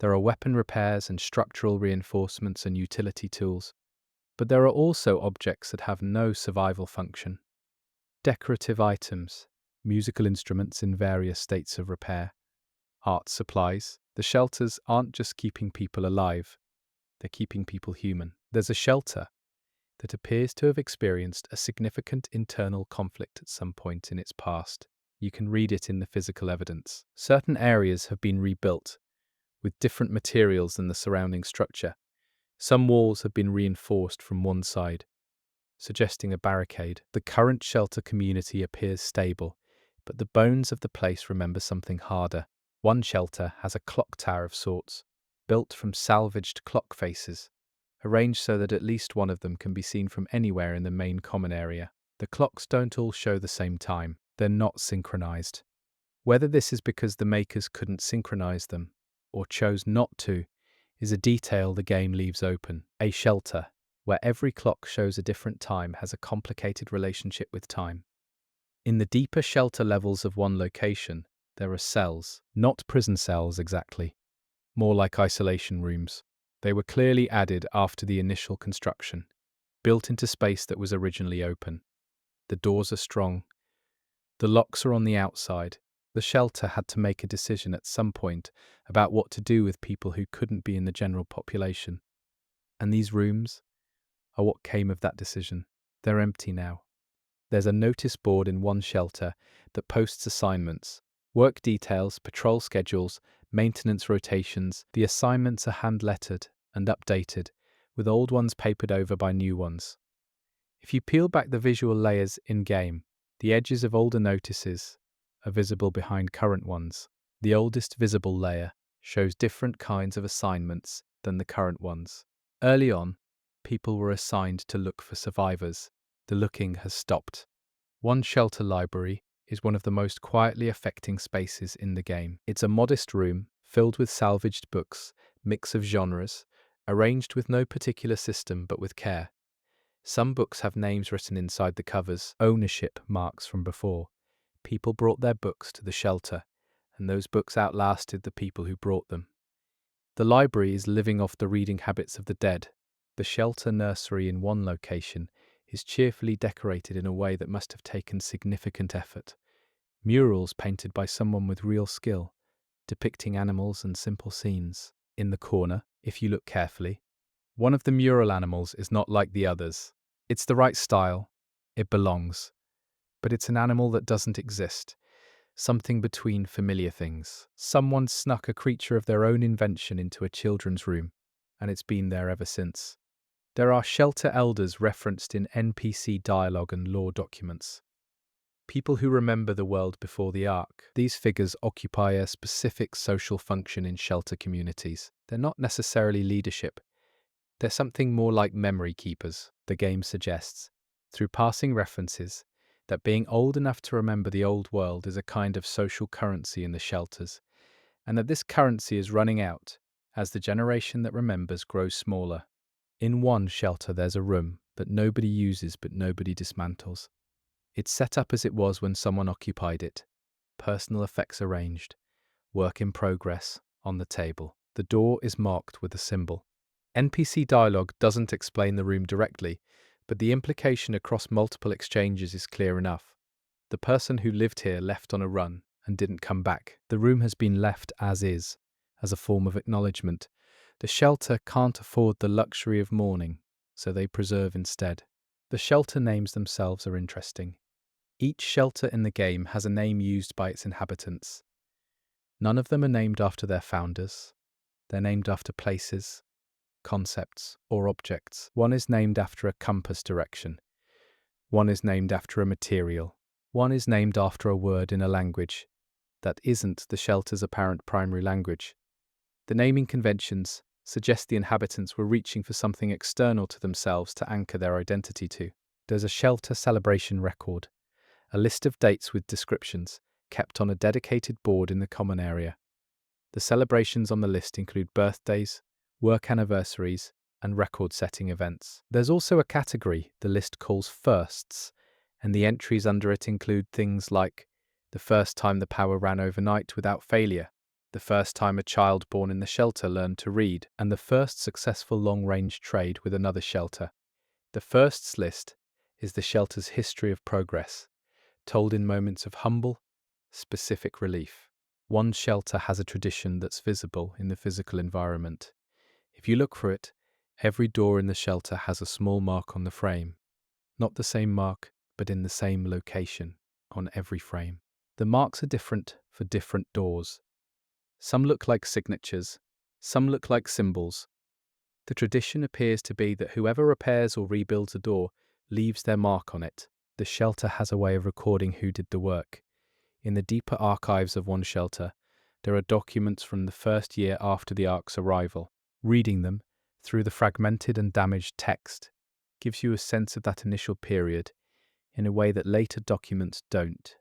there are weapon repairs and structural reinforcements and utility tools, but there are also objects that have no survival function. Decorative items, musical instruments in various states of repair, art supplies. The shelters aren't just keeping people alive, they're keeping people human. There's a shelter that appears to have experienced a significant internal conflict at some point in its past. You can read it in the physical evidence. Certain areas have been rebuilt with different materials than the surrounding structure. Some walls have been reinforced from one side, suggesting a barricade. The current shelter community appears stable, but the bones of the place remember something harder. One shelter has a clock tower of sorts, built from salvaged clock faces, arranged so that at least one of them can be seen from anywhere in the main common area. The clocks don't all show the same time. They're not synchronized. Whether this is because the makers couldn't synchronize them, or chose not to, is a detail the game leaves open. A shelter, where every clock shows a different time, has a complicated relationship with time. In the deeper shelter levels of one location, there are cells, not prison cells exactly, more like isolation rooms. They were clearly added after the initial construction, built into space that was originally open. The doors are strong. The locks are on the outside. The shelter had to make a decision at some point about what to do with people who couldn't be in the general population. And these rooms are what came of that decision. They're empty now. There's a notice board in one shelter that posts assignments, work details, patrol schedules, maintenance rotations. The assignments are hand-lettered and updated, with old ones papered over by new ones. If you peel back the visual layers in-game, the edges of older notices are visible behind current ones. The oldest visible layer shows different kinds of assignments than the current ones. Early on, people were assigned to look for survivors. The looking has stopped. One shelter library is one of the most quietly affecting spaces in the game. It's a modest room filled with salvaged books, mix of genres, arranged with no particular system but with care. Some books have names written inside the covers, ownership marks from before. People brought their books to the shelter, and those books outlasted the people who brought them. The library is living off the reading habits of the dead. The shelter nursery in one location is cheerfully decorated in a way that must have taken significant effort. Murals painted by someone with real skill, depicting animals and simple scenes. In the corner, if you look carefully, one of the mural animals is not like the others. It's the right style. It belongs. But it's an animal that doesn't exist. Something between familiar things. Someone snuck a creature of their own invention into a children's room, and it's been there ever since. There are shelter elders referenced in NPC dialogue and lore documents. People who remember the world before the Ark. These figures occupy a specific social function in shelter communities. They're not necessarily leadership. They're something more like memory keepers. The game suggests, through passing references, that being old enough to remember the old world is a kind of social currency in the shelters, and that this currency is running out as the generation that remembers grows smaller. In one shelter, there's a room that nobody uses but nobody dismantles. It's set up as it was when someone occupied it. Personal effects arranged. Work in progress on the table. The door is marked with a symbol. NPC dialogue doesn't explain the room directly, but the implication across multiple exchanges is clear enough. The person who lived here left on a run and didn't come back. The room has been left as is, as a form of acknowledgement. The shelter can't afford the luxury of mourning, so they preserve instead. The shelter names themselves are interesting. Each shelter in the game has a name used by its inhabitants. None of them are named after their founders. They're named after places, concepts, or objects. One is named after a compass direction. One is named after a material. One is named after a word in a language that isn't the shelter's apparent primary language. The naming conventions suggest the inhabitants were reaching for something external to themselves to anchor their identity to. There's a shelter celebration record, a list of dates with descriptions kept on a dedicated board in the common area. The celebrations on the list include birthdays, work anniversaries, and record-setting events. There's also a category the list calls firsts, and the entries under it include things like the first time the power ran overnight without failure, the first time a child born in the shelter learned to read, and the first successful long-range trade with another shelter. The firsts list is the shelter's history of progress, told in moments of humble, specific relief. One shelter has a tradition that's visible in the physical environment. If you look for it, every door in the shelter has a small mark on the frame. Not the same mark, but in the same location on every frame. The marks are different for different doors. Some look like signatures, some look like symbols. The tradition appears to be that whoever repairs or rebuilds a door leaves their mark on it. The shelter has a way of recording who did the work. In the deeper archives of one shelter, there are documents from the first year after the Ark's arrival. Reading them, through the fragmented and damaged text, gives you a sense of that initial period in a way that later documents don't.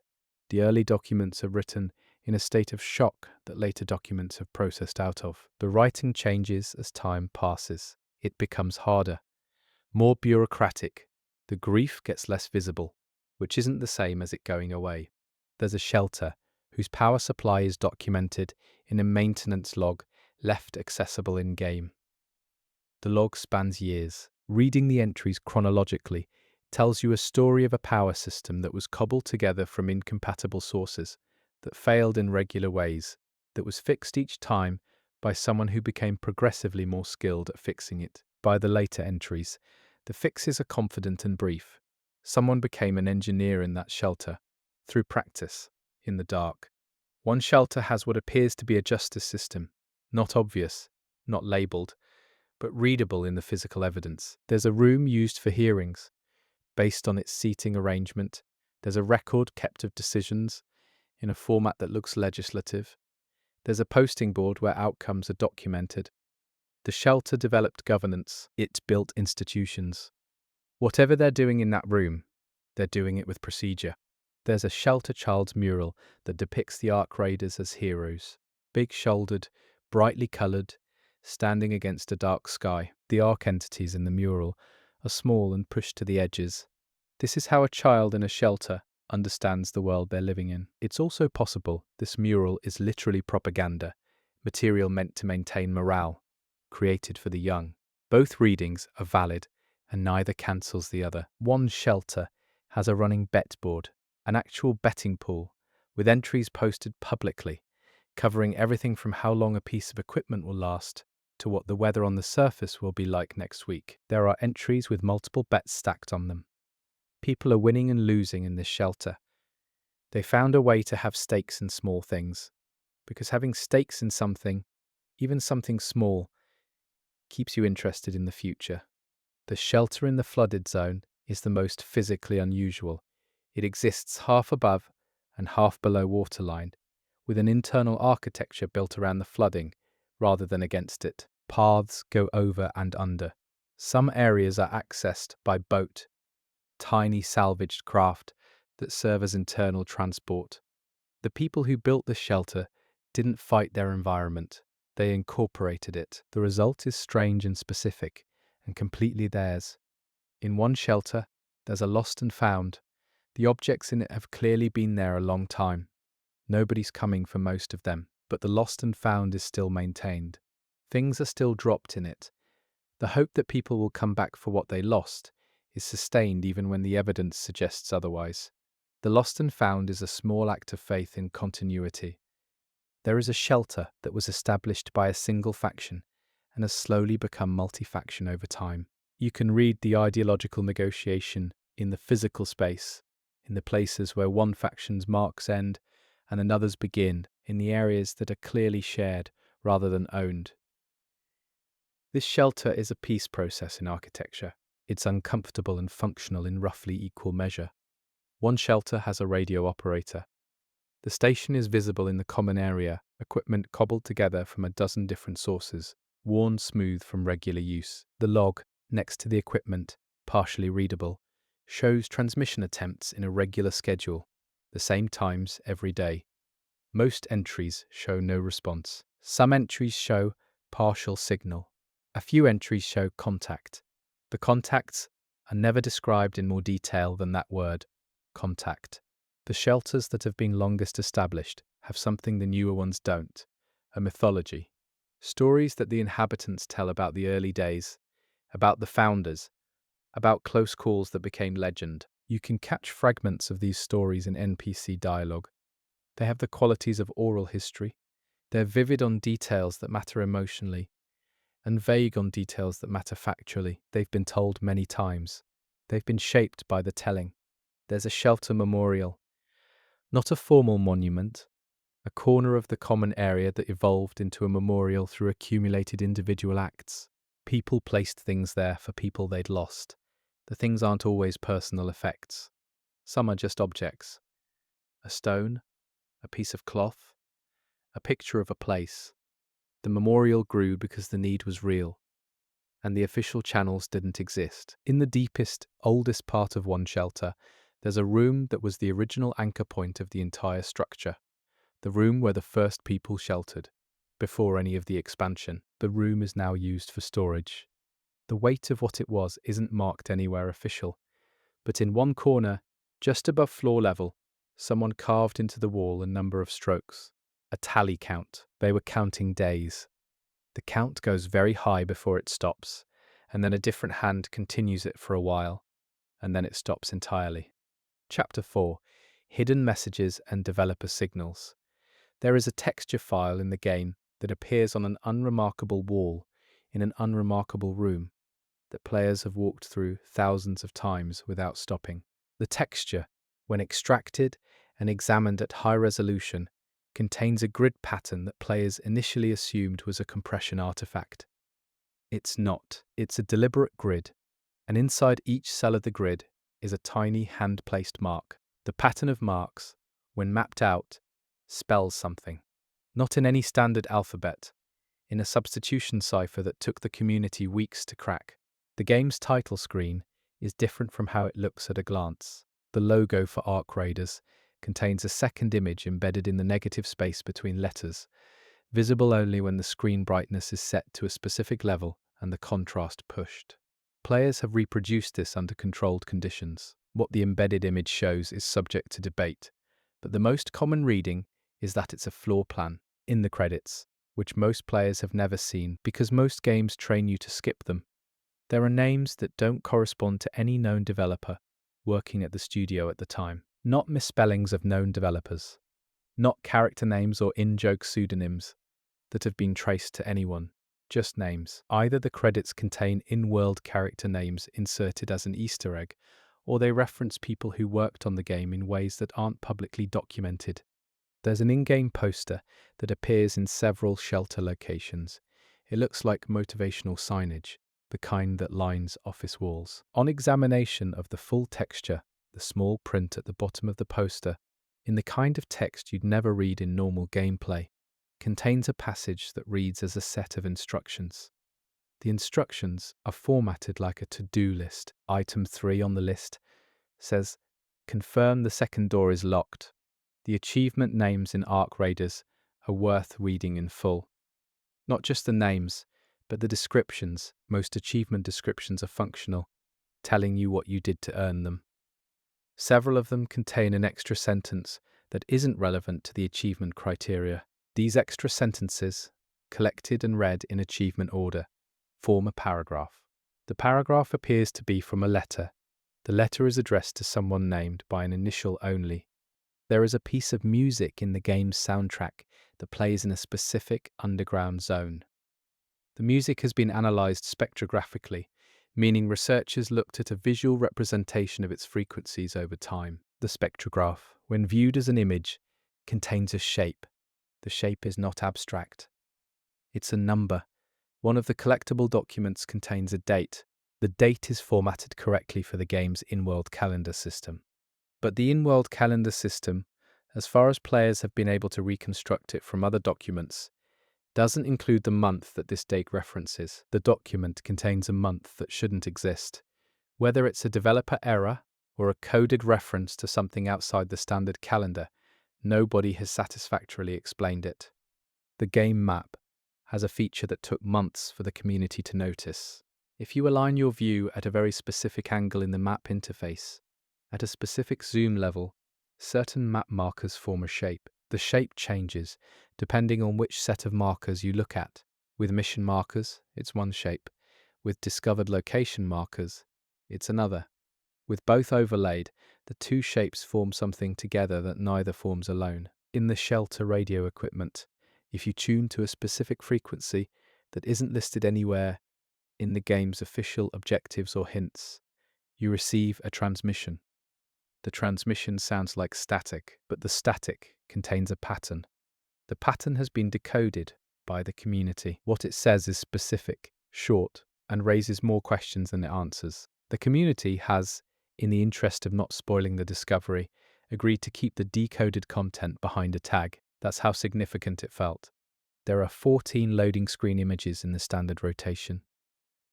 The early documents are written in a state of shock that later documents have processed out of. The writing changes as time passes. It becomes harder, more bureaucratic. The grief gets less visible, which isn't the same as it going away. There's a shelter whose power supply is documented in a maintenance log left accessible in-game. The log spans years. Reading the entries chronologically tells you a story of a power system that was cobbled together from incompatible sources, that failed in regular ways, that was fixed each time by someone who became progressively more skilled at fixing it. By the later entries, the fixes are confident and brief. Someone became an engineer in that shelter, through practice, in the dark. One shelter has what appears to be a justice system, not obvious, not labelled, but readable in the physical evidence. There's a room used for hearings, based on its seating arrangement. There's a record kept of decisions, in a format that looks legislative. There's a posting board where outcomes are documented. The shelter developed governance. It built institutions. Whatever they're doing in that room, they're doing it with procedure. There's a shelter child's mural that depicts the Ark Raiders as heroes. Big-shouldered, brightly coloured, standing against a dark sky. The Ark entities in the mural are small and pushed to the edges. This is how a child in a shelter understands the world they're living in. It's also possible this mural is literally propaganda, material meant to maintain morale, created for the young. Both readings are valid, and neither cancels the other. One shelter has a running bet board, an actual betting pool, with entries posted publicly, covering everything from how long a piece of equipment will last to what the weather on the surface will be like next week. There are entries with multiple bets stacked on them. People are winning and losing in this shelter. They found a way to have stakes in small things, because having stakes in something, even something small, keeps you interested in the future. The shelter in the flooded zone is the most physically unusual. It exists half above and half below waterline, with an internal architecture built around the flooding rather than against it. Paths go over and under. Some areas are accessed by boat, tiny salvaged craft that serve as internal transport. The people who built this shelter didn't fight their environment, they incorporated it. The result is strange and specific, and completely theirs. In one shelter, there's a lost and found. The objects in it have clearly been there a long time. Nobody's coming for most of them, but the lost and found is still maintained. Things are still dropped in it. The hope that people will come back for what they lost is sustained even when the evidence suggests otherwise. The lost and found is a small act of faith in continuity. There is a shelter that was established by a single faction and has slowly become multi-faction over time. You can read the ideological negotiation in the physical space, in the places where one faction's marks end and another's begin, in the areas that are clearly shared rather than owned. This shelter is a peace process in architecture. It's uncomfortable and functional in roughly equal measure. One shelter has a radio operator. The station is visible in the common area, equipment cobbled together from a dozen different sources, worn smooth from regular use. The log, next to the equipment, partially readable, shows transmission attempts in a regular schedule, the same times every day. Most entries show no response. Some entries show partial signal. A few entries show contact. The contacts are never described in more detail than that word, contact. The shelters that have been longest established have something the newer ones don't, a mythology. Stories that the inhabitants tell about the early days, about the founders, about close calls that became legend. You can catch fragments of these stories in NPC dialogue. They have the qualities of oral history. They're vivid on details that matter emotionally, and vague on details that matter factually. They've been told many times. They've been shaped by the telling. There's a shelter memorial, not a formal monument, a corner of the common area that evolved into a memorial through accumulated individual acts. People placed things there for people they'd lost. The things aren't always personal effects. Some are just objects. A stone, a piece of cloth, a picture of a place. The memorial grew because the need was real, and the official channels didn't exist. In the deepest, oldest part of one shelter, there's a room that was the original anchor point of the entire structure. The room where the first people sheltered. Before any of the expansion, the room is now used for storage. The weight of what it was isn't marked anywhere official, but in one corner, just above floor level, someone carved into the wall a number of strokes. A tally count. They were counting days. The count goes very high before it stops, and then a different hand continues it for a while, and then it stops entirely. Chapter 4. Hidden Messages and Developer Signals. There is a texture file in the game that appears on an unremarkable wall in an unremarkable room that players have walked through thousands of times without stopping. The texture, when extracted and examined at high resolution, contains a grid pattern that players initially assumed was a compression artifact. It's not. It's a deliberate grid, and inside each cell of the grid is a tiny hand-placed mark. The pattern of marks, when mapped out, spells something. Not in any standard alphabet, in a substitution cipher that took the community weeks to crack. The game's title screen is different from how it looks at a glance. The logo for Ark Raiders contains a second image embedded in the negative space between letters, visible only when the screen brightness is set to a specific level and the contrast pushed. Players have reproduced this under controlled conditions. What the embedded image shows is subject to debate, but the most common reading is that it's a floor plan in the credits, which most players have never seen because most games train you to skip them. There are names that don't correspond to any known developer working at the studio at the time. Not misspellings of known developers. Not character names or in-joke pseudonyms that have been traced to anyone. Just names. Either the credits contain in-world character names inserted as an Easter egg, or they reference people who worked on the game in ways that aren't publicly documented. There's an in-game poster that appears in several shelter locations. It looks like motivational signage, the kind that lines office walls. On examination of the full texture, the small print at the bottom of the poster, in the kind of text you'd never read in normal gameplay, contains a passage that reads as a set of instructions. The instructions are formatted like a to-do list. Item 3 on the list says, "Confirm the second door is locked." The achievement names in Ark Raiders are worth reading in full. Not just the names, but the descriptions. Most achievement descriptions are functional, telling you what you did to earn them. Several of them contain an extra sentence that isn't relevant to the achievement criteria. These extra sentences, collected and read in achievement order, form a paragraph. The paragraph appears to be from a letter. The letter is addressed to someone named by an initial only. There is a piece of music in the game's soundtrack that plays in a specific underground zone. The music has been analysed spectrographically, meaning researchers looked at a visual representation of its frequencies over time. The spectrograph, when viewed as an image, contains a shape. The shape is not abstract. It's a number. One of the collectible documents contains a date. The date is formatted correctly for the game's in-world calendar system. But the in-world calendar system, as far as players have been able to reconstruct it from other documents, doesn't include the month that this date references. The document contains a month that shouldn't exist. Whether it's a developer error or a coded reference to something outside the standard calendar, nobody has satisfactorily explained it. The game map has a feature that took months for the community to notice. If you align your view at a very specific angle in the map interface, at a specific zoom level, certain map markers form a shape. The shape changes depending on which set of markers you look at. With mission markers, it's one shape. With discovered location markers, it's another. With both overlaid, the two shapes form something together that neither forms alone. In the shelter radio equipment, if you tune to a specific frequency that isn't listed anywhere in the game's official objectives or hints, you receive a transmission. The transmission sounds like static, but the static contains a pattern. The pattern has been decoded by the community. What it says is specific, short, and raises more questions than it answers. The community has, in the interest of not spoiling the discovery, agreed to keep the decoded content behind a tag. That's how significant it felt. There are 14 loading screen images in the standard rotation.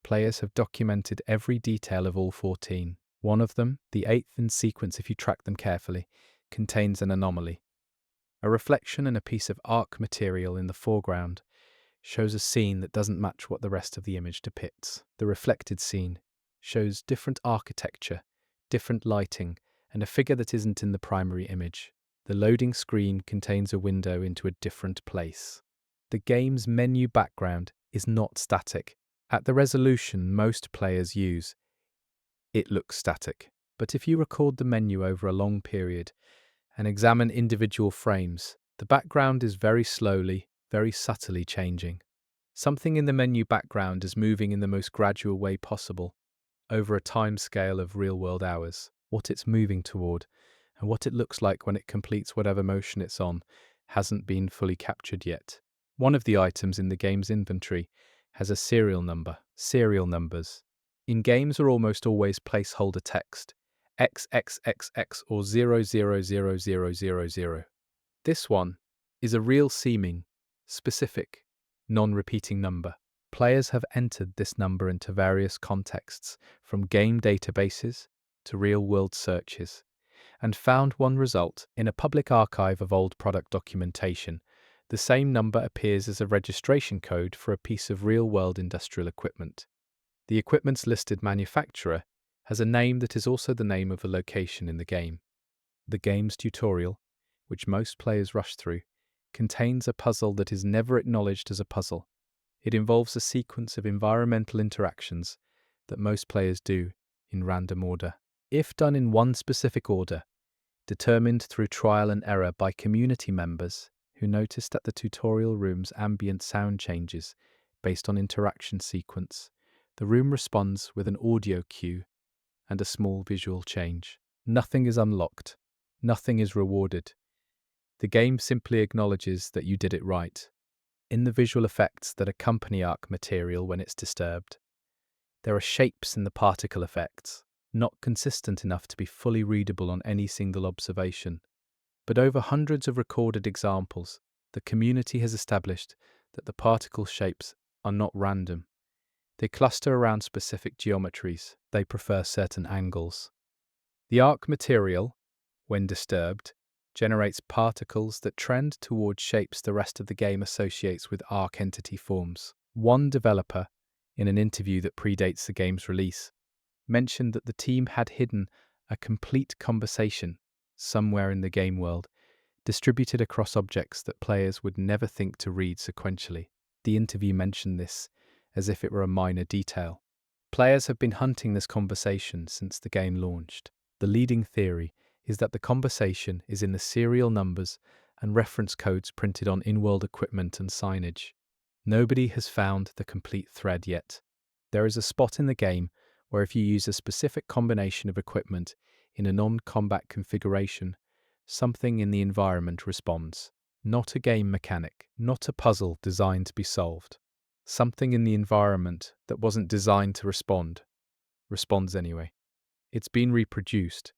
Players have documented every detail of all 14. One of them, the 8th in sequence if you track them carefully, contains an anomaly. A reflection and a piece of Ark material in the foreground shows a scene that doesn't match what the rest of the image depicts. The reflected scene shows different architecture, different lighting, and a figure that isn't in the primary image. The loading screen contains a window into a different place. The game's menu background is not static. At the resolution most players use, it looks static. But if you record the menu over a long period and examine individual frames, the background is very slowly, very subtly changing. Something in the menu background is moving in the most gradual way possible, over a time scale of real-world hours. What it's moving toward, and what it looks like when it completes whatever motion it's on, hasn't been fully captured yet. One of the items in the game's inventory has a serial number. Serial numbers in games are almost always placeholder text, XXXX or 000000. This one is a real seeming, specific, non-repeating number. Players have entered this number into various contexts, from game databases to real-world searches, and found one result in a public archive of old product documentation. The same number appears as a registration code for a piece of real-world industrial equipment. The equipment's listed manufacturer has a name that is also the name of a location in the game. The game's tutorial, which most players rush through, contains a puzzle that is never acknowledged as a puzzle. It involves a sequence of environmental interactions that most players do in random order. If done in one specific order, determined through trial and error by community members who noticed that the tutorial room's ambient sound changes based on interaction sequence, the room responds with an audio cue and a small visual change. Nothing is unlocked. Nothing is rewarded. The game simply acknowledges that you did it right. In the visual effects that accompany Ark material when it's disturbed, there are shapes in the particle effects, not consistent enough to be fully readable on any single observation. But over hundreds of recorded examples, the community has established that the particle shapes are not random. They cluster around specific geometries. They prefer certain angles. The Ark material, when disturbed, generates particles that trend towards shapes the rest of the game associates with Ark entity forms. One developer, in an interview that predates the game's release, mentioned that the team had hidden a complete conversation somewhere in the game world, distributed across objects that players would never think to read sequentially. The interview mentioned this as if it were a minor detail. Players have been hunting this conversation since the game launched. The leading theory is that the conversation is in the serial numbers and reference codes printed on in-world equipment and signage. Nobody has found the complete thread yet. There is a spot in the game where if you use a specific combination of equipment in a non-combat configuration, something in the environment responds. Not a game mechanic, not a puzzle designed to be solved. Something in the environment that wasn't designed to respond, responds anyway. It's been reproduced.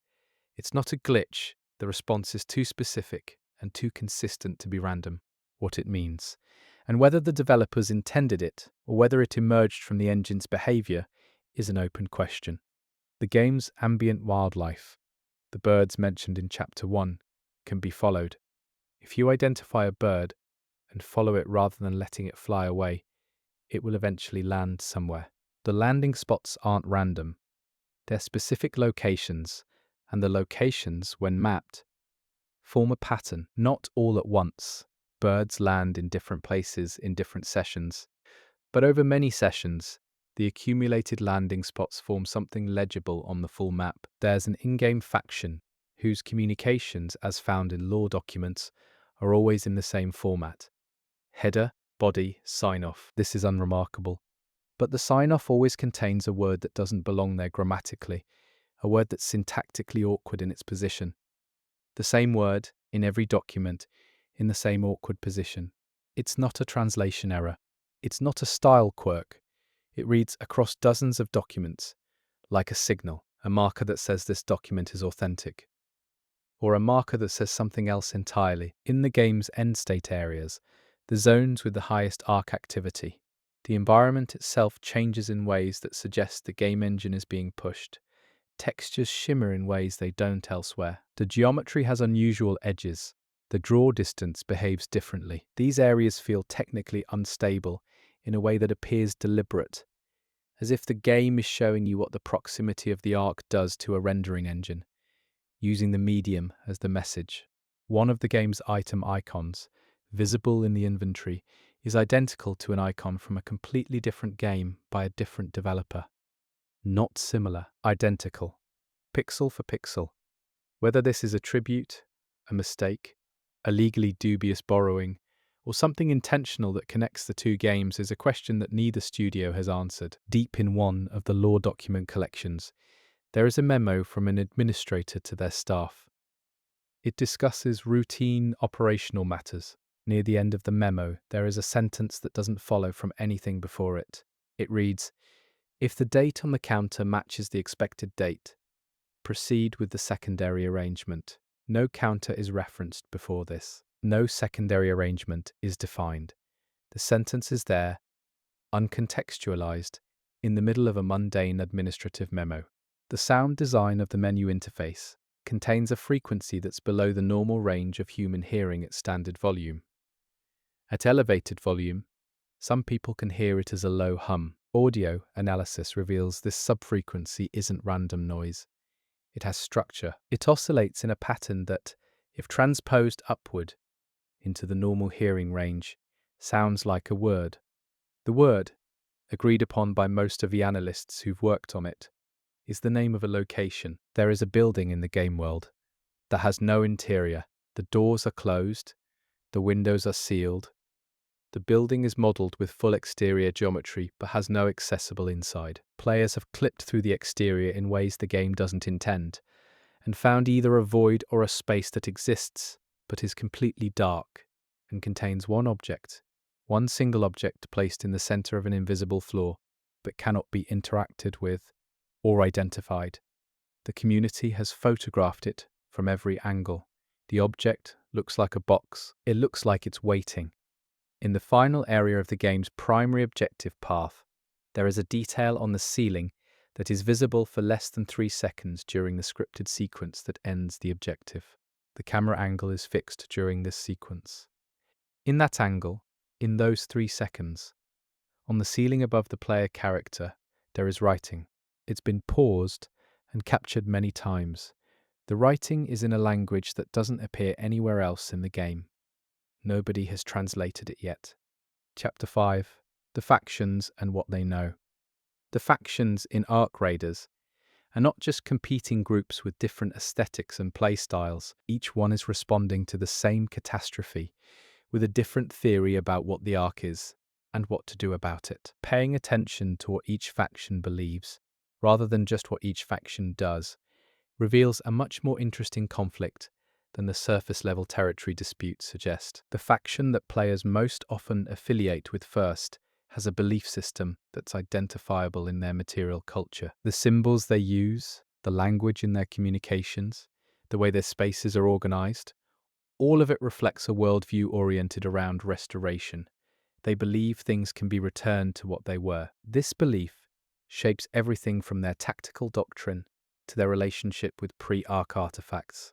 It's not a glitch. The response is too specific and too consistent to be random. What it means, and whether the developers intended it or whether it emerged from the engine's behavior, is an open question. The game's ambient wildlife, the birds mentioned in Chapter 1, can be followed. If you identify a bird and follow it rather than letting it fly away, it will eventually land somewhere. The landing spots aren't random. They're specific locations, and the locations, when mapped, form a pattern, not all at once. Birds land in different places in different sessions, but over many sessions, the accumulated landing spots form something legible on the full map. There's an in-game faction whose communications, as found in lore documents, are always in the same format. Header, body, sign-off. This is unremarkable. But the sign-off always contains a word that doesn't belong there grammatically, a word that's syntactically awkward in its position. The same word, in every document, in the same awkward position. It's not a translation error. It's not a style quirk. It reads across dozens of documents, like a signal, a marker that says this document is authentic, or a marker that says something else entirely. In the game's end-state areas, the zones with the highest Ark activity, the environment itself changes in ways that suggest the game engine is being pushed. Textures shimmer in ways they don't elsewhere. The geometry has unusual edges. The draw distance behaves differently. These areas feel technically unstable in a way that appears deliberate, as if the game is showing you what the proximity of the Ark does to a rendering engine, using the medium as the message. One of the game's item icons, visible in the inventory, is identical to an icon from a completely different game by a different developer. Not similar, identical, pixel for pixel. Whether this is a tribute, a mistake, a legally dubious borrowing, or something intentional that connects the two games is a question that neither studio has answered. Deep in one of the lore document collections, there is a memo from an administrator to their staff. It discusses routine operational matters. Near the end of the memo, there is a sentence that doesn't follow from anything before it. It reads, "If the date on the counter matches the expected date, proceed with the secondary arrangement." No counter is referenced before this. No secondary arrangement is defined. The sentence is there, uncontextualized, in the middle of a mundane administrative memo. The sound design of the menu interface contains a frequency that's below the normal range of human hearing at standard volume. At elevated volume, some people can hear it as a low hum. Audio analysis reveals this subfrequency isn't random noise. It has structure. It oscillates in a pattern that, if transposed upward into the normal hearing range, sounds like a word. The word, agreed upon by most of the analysts who've worked on it, is the name of a location. There is a building in the game world that has no interior. The doors are closed. The windows are sealed. The building is modeled with full exterior geometry but has no accessible inside. Players have clipped through the exterior in ways the game doesn't intend, and found either a void or a space that exists but is completely dark and contains one object, one single object placed in the center of an invisible floor, but cannot be interacted with or identified. The community has photographed it from every angle. The object looks like a box. It looks like it's waiting. In the final area of the game's primary objective path, There is a detail on the ceiling that is visible for less than 3 seconds during the scripted sequence that ends the objective. The camera angle is fixed during this sequence. In that angle, in those 3 seconds, on the ceiling above the player character, there is writing. It's been paused and captured many times. The writing is in a language that doesn't appear anywhere else in the game. Nobody has translated it yet. Chapter 5. The factions and what they know. The factions in Ark Raiders are not just competing groups with different aesthetics and playstyles. Each one is responding to the same catastrophe with a different theory about what the Ark is and what to do about it. Paying attention to what each faction believes, rather than just what each faction does, reveals a much more interesting conflict than the surface-level territory disputes suggest. The faction that players most often affiliate with first has a belief system that's identifiable in their material culture. The symbols they use, the language in their communications, the way their spaces are organized, all of it reflects a worldview oriented around restoration. They believe things can be returned to what they were. This belief shapes everything from their tactical doctrine to their relationship with pre-Ark artifacts.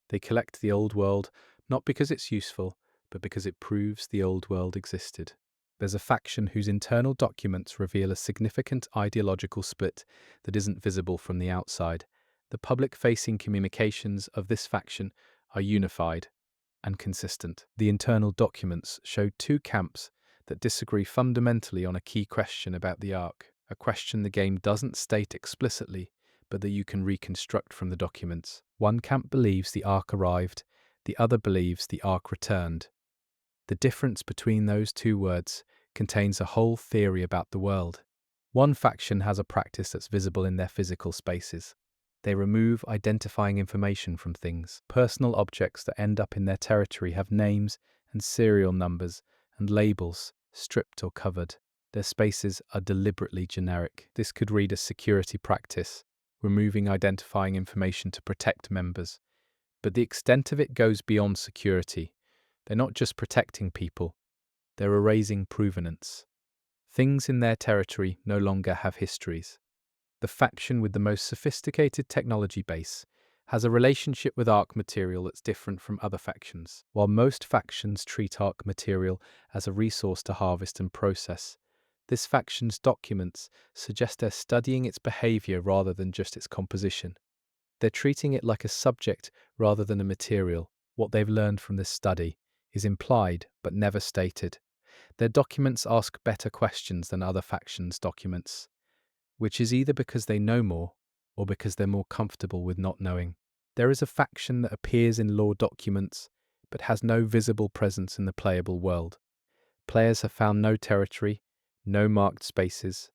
They collect the old world not because it's useful, but because it proves the old world existed. There's a faction whose internal documents reveal a significant ideological split that isn't visible from the outside. The public-facing communications of this faction are unified and consistent. The internal documents show two camps that disagree fundamentally on a key question about the Ark, a question the game doesn't state explicitly, but that you can reconstruct from the documents. One camp believes the Ark arrived, the other believes the Ark returned. The difference between those two words contains a whole theory about the world. One faction has a practice that's visible in their physical spaces. They remove identifying information from things. Personal objects that end up in their territory have names and serial numbers and labels, stripped or covered. Their spaces are deliberately generic. This could read as security practice, removing identifying information to protect members. But the extent of it goes beyond security. They're not just protecting people, they're erasing provenance. Things in their territory no longer have histories. The faction with the most sophisticated technology base has a relationship with Ark material that's different from other factions. While most factions treat Ark material as a resource to harvest and process, this faction's documents suggest they're studying its behavior rather than just its composition. They're treating it like a subject rather than a material. What they've learned from this study is implied but never stated. Their documents ask better questions than other factions' documents, which is either because they know more or because they're more comfortable with not knowing. There is a faction that appears in lore documents but has no visible presence in the playable world. Players have found no territory, no marked spaces,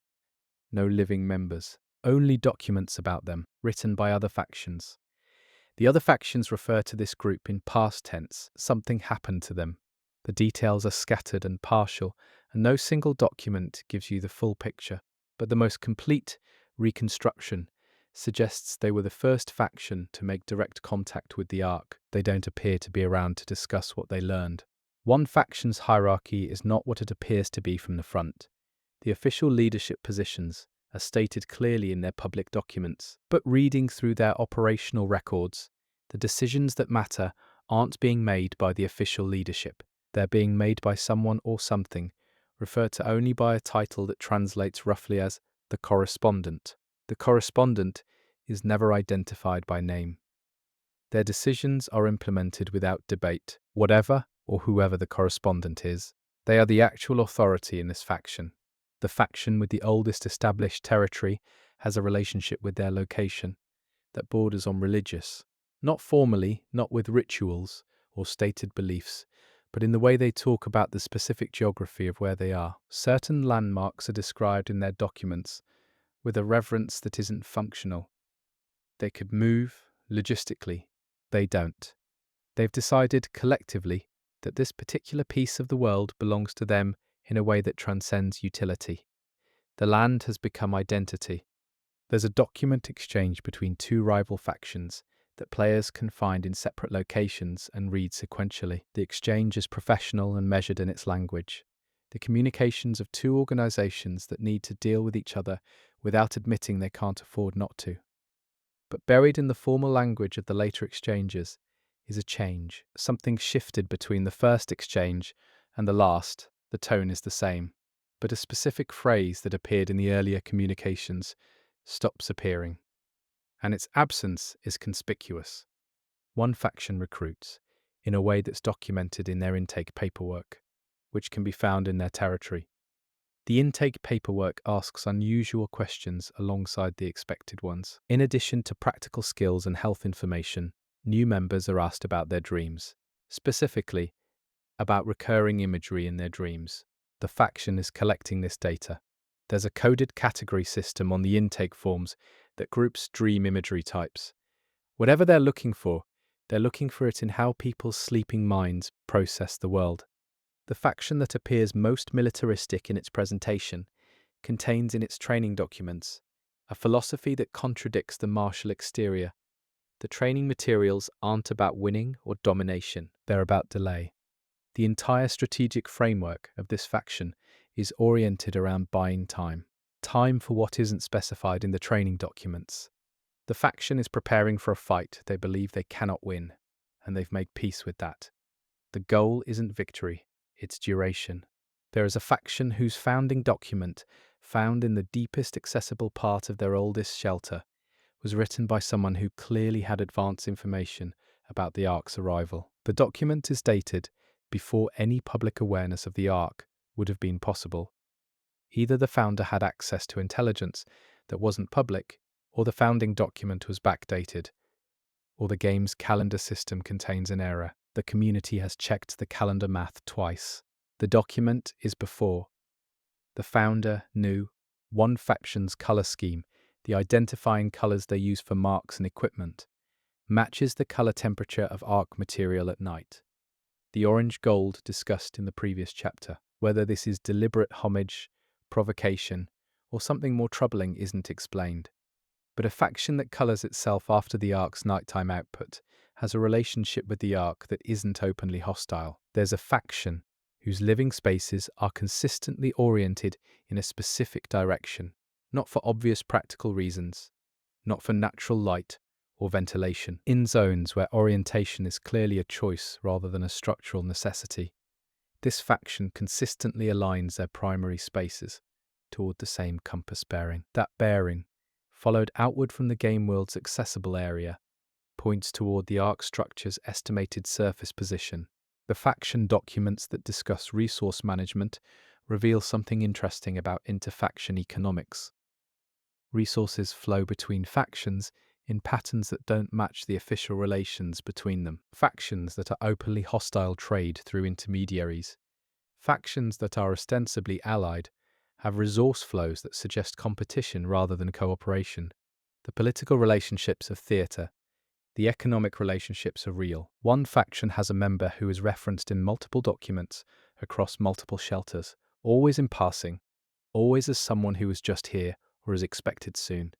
no living members, only documents about them, written by other factions. The other factions refer to this group in past tense. Something happened to them. The details are scattered and partial, and no single document gives you the full picture. But the most complete reconstruction suggests they were the first faction to make direct contact with the Ark. They don't appear to be around to discuss what they learned. One faction's hierarchy is not what it appears to be from the front. The official leadership positions are stated clearly in their public documents, but reading through their operational records, the decisions that matter aren't being made by the official leadership. They're being made by someone or something, referred to only by a title that translates roughly as the correspondent. The correspondent is never identified by name. Their decisions are implemented without debate, whatever or whoever the correspondent is. They are the actual authority in this faction. The faction with the oldest established territory has a relationship with their location that borders on religious, not formally, not with rituals or stated beliefs, but in the way they talk about the specific geography of where they are. Certain landmarks are described in their documents with a reverence that isn't functional. They could move, logistically. They don't. They've decided collectively that this particular piece of the world belongs to them in a way that transcends utility. The land has become identity. There's a document exchange between two rival factions that players can find in separate locations and read sequentially. The exchange is professional and measured in its language. the communications of two organizations that need to deal with each other without admitting they can't afford not to. But buried in the formal language of the later exchanges is a change. Something shifted between the first exchange and the last. The tone is the same, but a specific phrase that appeared in the earlier communications stops appearing, and its absence is conspicuous. One faction recruits in a way that's documented in their intake paperwork, which can be found in their territory. The intake paperwork asks unusual questions alongside the expected ones. In addition to practical skills and health information, new members are asked about their dreams, specifically about recurring imagery in their dreams. The faction is collecting this data. There's a coded category system on the intake forms that groups dream imagery types. Whatever they're looking for it in how people's sleeping minds process the world. The faction that appears most militaristic in its presentation contains in its training documents a philosophy that contradicts the martial exterior. The training materials aren't about winning or domination, they're about delay. The entire strategic framework of this faction is oriented around buying time. Time for what isn't specified in the training documents. The faction is preparing for a fight they believe they cannot win, and they've made peace with that. The goal isn't victory, it's duration. There is a faction whose founding document, found in the deepest accessible part of their oldest shelter, was written by someone who clearly had advance information about the Ark's arrival. The document is dated before any public awareness of the Ark would have been possible. Either the founder had access to intelligence that wasn't public, or the founding document was backdated, or the game's calendar system contains an error. The community has checked the calendar math twice. The document is before. The founder knew one faction's color scheme, the identifying colors they use for marks and equipment, matches the color temperature of Ark material at night. The orange gold discussed in the previous chapter. Whether this is deliberate homage, provocation, or something more troubling isn't explained. But a faction that colors itself after the Ark's nighttime output has a relationship with the Ark that isn't openly hostile. There's a faction whose living spaces are consistently oriented in a specific direction, not for obvious practical reasons, not for natural light or ventilation, in zones where orientation is clearly a choice rather than a structural necessity. This faction consistently aligns their primary spaces toward the same compass bearing. That bearing, followed outward from the game world's accessible area, points toward the Ark structure's estimated surface position. The faction documents that discuss resource management reveal something interesting about interfaction economics. Resources flow between factions in patterns that don't match the official relations between them. Factions that are openly hostile trade through intermediaries. Factions that are ostensibly allied have resource flows that suggest competition rather than cooperation. The political relationships of theatre. The economic relationships are real. One faction has a member who is referenced in multiple documents across multiple shelters, always in passing, always as someone who is just here or is expected soon.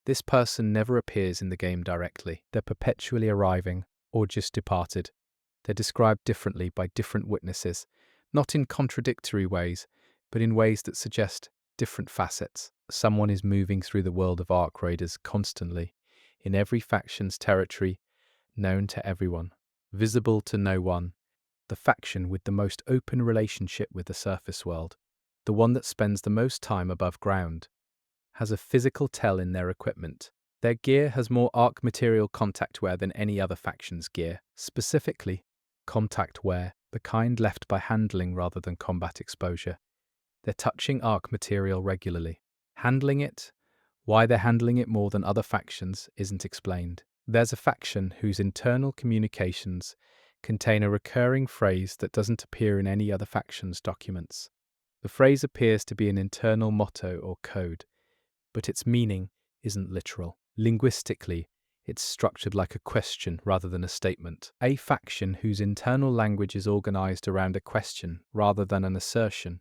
This person never appears in the game directly. They're perpetually arriving or just departed. They're described differently by different witnesses, not in contradictory ways, but in ways that suggest different facets. Someone is moving through the world of Ark Raiders constantly, in every faction's territory, known to everyone, visible to no one, the faction with the most open relationship with the surface world, the one that spends the most time above ground, has a physical tell in their equipment. Their gear has more Ark material contact wear than any other faction's gear, specifically contact wear, the kind left by handling rather than combat exposure. They're touching Ark material regularly. Handling it, why they're handling it more than other factions, isn't explained. There's a faction whose internal communications contain a recurring phrase that doesn't appear in any other faction's documents. The phrase appears to be an internal motto or code, but its meaning isn't literal. Linguistically, it's structured like a question rather than a statement. A faction whose internal language is organized around a question rather than an assertion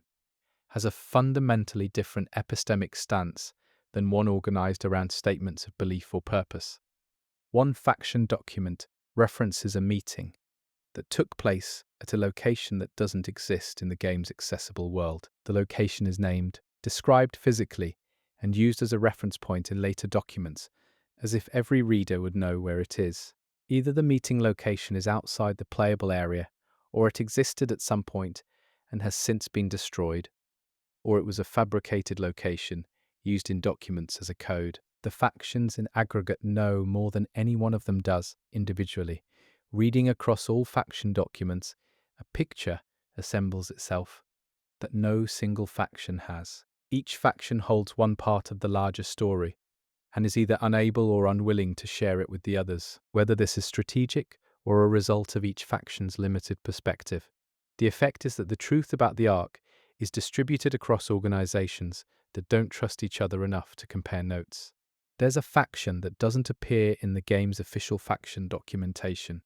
has a fundamentally different epistemic stance than one organized around statements of belief or purpose. One faction document references a meeting, that took place at a location that doesn't exist in the game's accessible world. The location is named, described physically, and used as a reference point in later documents, as if every reader would know where it is. Either the meeting location is outside the playable area, or it existed at some point and has since been destroyed, or it was a fabricated location used in documents as a code. The factions in aggregate know more than any one of them does individually. Reading across all faction documents, a picture assembles itself that no single faction has. Each faction holds one part of the larger story and is either unable or unwilling to share it with the others, whether this is strategic or a result of each faction's limited perspective. The effect is that the truth about the Ark is distributed across organizations that don't trust each other enough to compare notes. There's a faction that doesn't appear in the game's official faction documentation,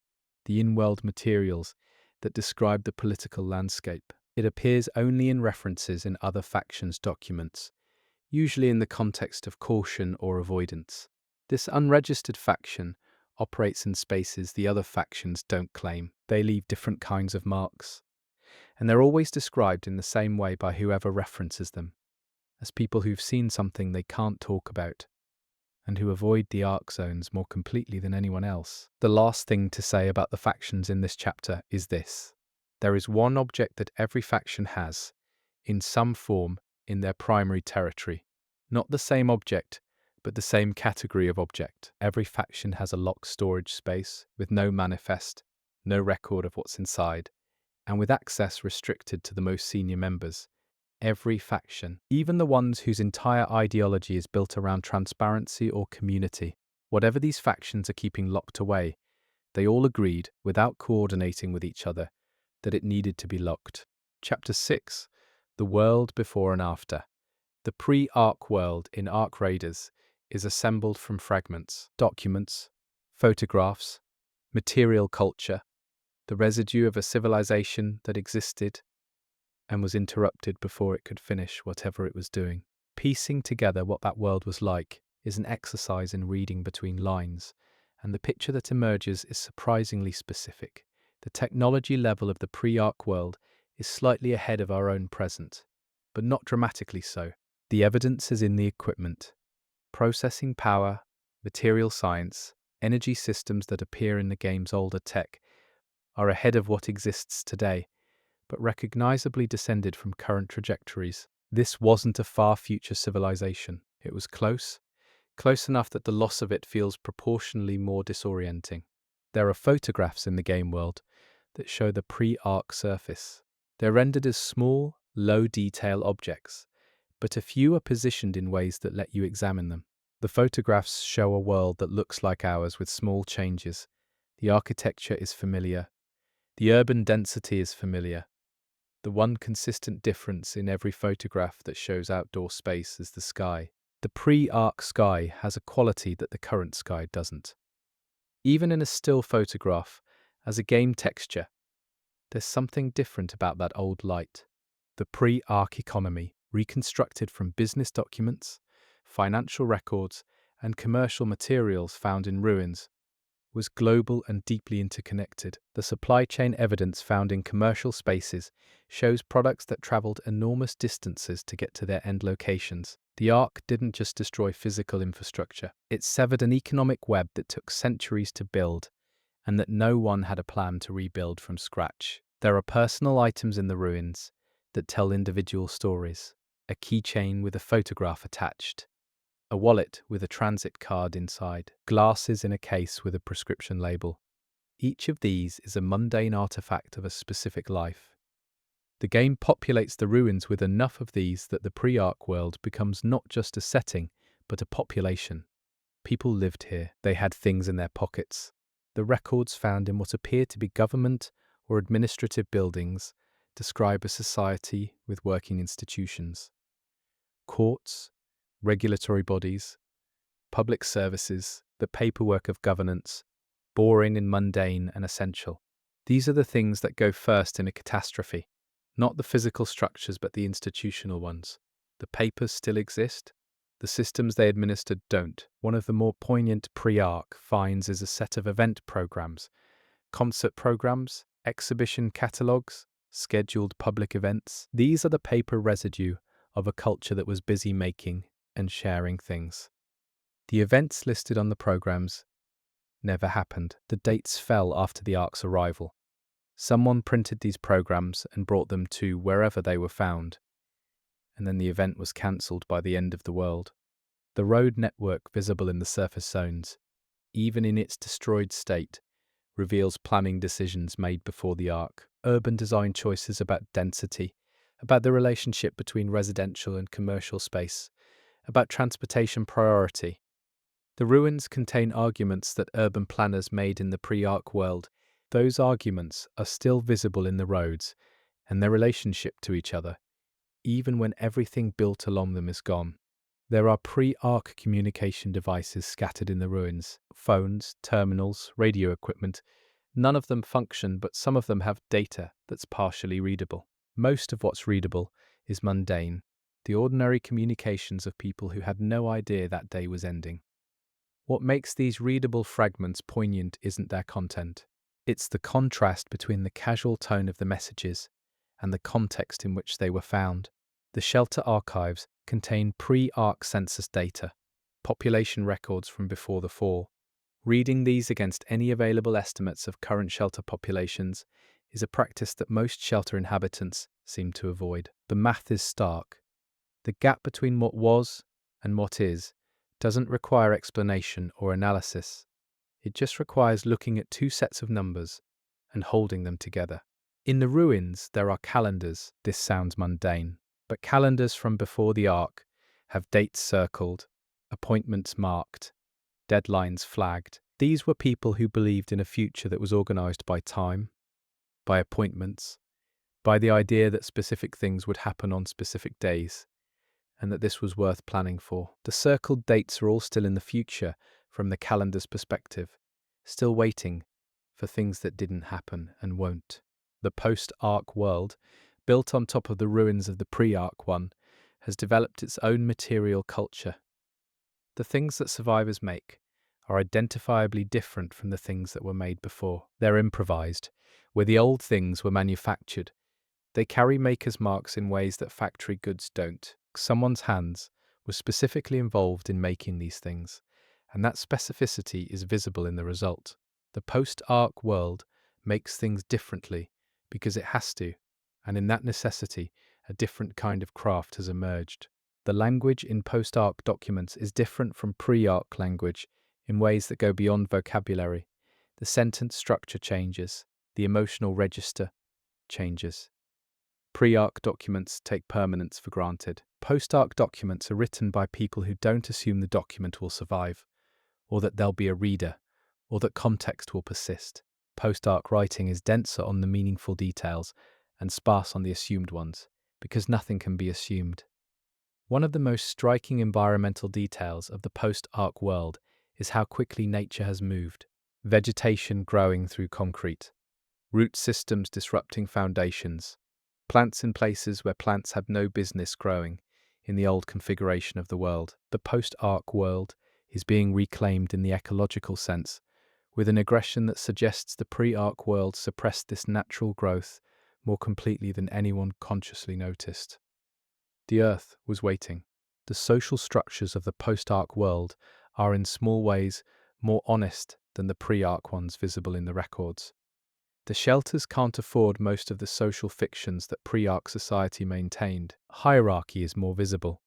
the in-world materials that describe the political landscape. It appears only in references in other factions' documents, usually in the context of caution or avoidance. This unregistered faction operates in spaces the other factions don't claim. They leave different kinds of marks, and they're always described in the same way by whoever references them, as people who've seen something they can't talk about, and who avoid the Ark zones more completely than anyone else. The last thing to say about the factions in this chapter is this. There is one object that every faction has, in some form, in their primary territory. Not the same object, but the same category of object. Every faction has a locked storage space, with no manifest, no record of what's inside, and with access restricted to the most senior members. Every faction, even the ones whose entire ideology is built around transparency or community. Whatever these factions are keeping locked away, they all agreed, without coordinating with each other, that it needed to be locked. Chapter 6. The World Before and After. The pre-Ark world in Ark Raiders is assembled from fragments, documents, photographs, material culture, the residue of a civilization that existed and was interrupted before it could finish whatever it was doing. Piecing together what that world was like is an exercise in reading between lines, and the picture that emerges is surprisingly specific. The technology level of the pre-Ark world is slightly ahead of our own present, but not dramatically so. The evidence is in the equipment. Processing power, material science, energy systems that appear in the game's older tech are ahead of what exists today, but recognizably descended from current trajectories. This wasn't a far future civilization. It was close enough that the loss of it feels proportionally more disorienting. There are photographs in the game world that show the pre-Ark surface. They're rendered as small, low-detail objects, but a few are positioned in ways that let you examine them. The photographs show a world that looks like ours with small changes. The architecture is familiar. The urban density is familiar. The one consistent difference in every photograph that shows outdoor space is the sky. The pre-Ark sky has a quality that the current sky doesn't. Even in a still photograph, as a game texture, there's something different about that old light. The pre-Ark economy, reconstructed from business documents, financial records, and commercial materials found in ruins, was global and deeply interconnected. The supply chain evidence found in commercial spaces shows products that traveled enormous distances to get to their end locations. The Ark didn't just destroy physical infrastructure, it severed an economic web that took centuries to build and that no one had a plan to rebuild from scratch. There are personal items in the ruins that tell individual stories. A keychain with a photograph attached, a wallet with a transit card inside, glasses in a case with a prescription label. Each of these is a mundane artifact of a specific life. The game populates the ruins with enough of these that the pre-Ark world becomes not just a setting, but a population. People lived here. They had things in their pockets. The records found in what appear to be government or administrative buildings describe a society with working institutions. Courts, regulatory bodies, public services, the paperwork of governance, boring and mundane and essential. These are the things that go first in a catastrophe, not the physical structures but the institutional ones. The papers still exist, the systems they administered don't. One of the more poignant pre-Ark finds is a set of event programs, concert programs, exhibition catalogues, scheduled public events. These are the paper residue of a culture that was busy making and sharing things. The events listed on the programs never happened. The dates fell after the Ark's arrival. Someone printed these programs and brought them to wherever they were found, and then the event was cancelled by the end of the world. The road network visible in the surface zones, even in its destroyed state, reveals planning decisions made before the Ark, urban design choices about density, about the relationship between residential and commercial space, about transportation priority. The ruins contain arguments that urban planners made in the pre-Ark world. Those arguments are still visible in the roads and their relationship to each other, even when everything built along them is gone. There are pre-Ark communication devices scattered in the ruins: phones, terminals, radio equipment. None of them function, but some of them have data that's partially readable. Most of what's readable is mundane, the ordinary communications of people who had no idea that day was ending. What makes these readable fragments poignant isn't their content. It's the contrast between the casual tone of the messages and the context in which they were found. The shelter archives contain pre-Ark census data, population records from before the fall. Reading these against any available estimates of current shelter populations is a practice that most shelter inhabitants seem to avoid. The math is stark. The gap between what was and what is doesn't require explanation or analysis. It just requires looking at two sets of numbers and holding them together. In the ruins, there are calendars. This sounds mundane, but calendars from before the Ark have dates circled, appointments marked, deadlines flagged. These were people who believed in a future that was organized by time, by appointments, by the idea that specific things would happen on specific days, and that this was worth planning for. The circled dates are all still in the future from the calendar's perspective, still waiting for things that didn't happen and won't. The post-Ark world, built on top of the ruins of the pre-Ark one, has developed its own material culture. The things that survivors make are identifiably different from the things that were made before. They're improvised. Where the old things were manufactured, they carry maker's marks in ways that factory goods don't. Someone's hands were specifically involved in making these things, and that specificity is visible in the result. The post-Ark world makes things differently because it has to, and in that necessity, a different kind of craft has emerged. The language in post-Ark documents is different from pre-Ark language in ways that go beyond vocabulary. The sentence structure changes, the emotional register changes. Pre-Ark documents take permanence for granted. Post-Ark documents are written by people who don't assume the document will survive, or that there'll be a reader, or that context will persist. Post-Ark writing is denser on the meaningful details and sparse on the assumed ones, because nothing can be assumed. One of the most striking environmental details of the post-Ark world is how quickly nature has moved. Vegetation growing through concrete, root systems disrupting foundations, plants in places where plants had no business growing in the old configuration of the world. The post-Ark world is being reclaimed in the ecological sense, with an aggression that suggests the pre-Ark world suppressed this natural growth more completely than anyone consciously noticed. The Earth was waiting. The social structures of the post-Ark world are in small ways more honest than the pre-Ark ones visible in the records. The shelters can't afford most of the social fictions that pre-Ark society maintained. Hierarchy is more visible.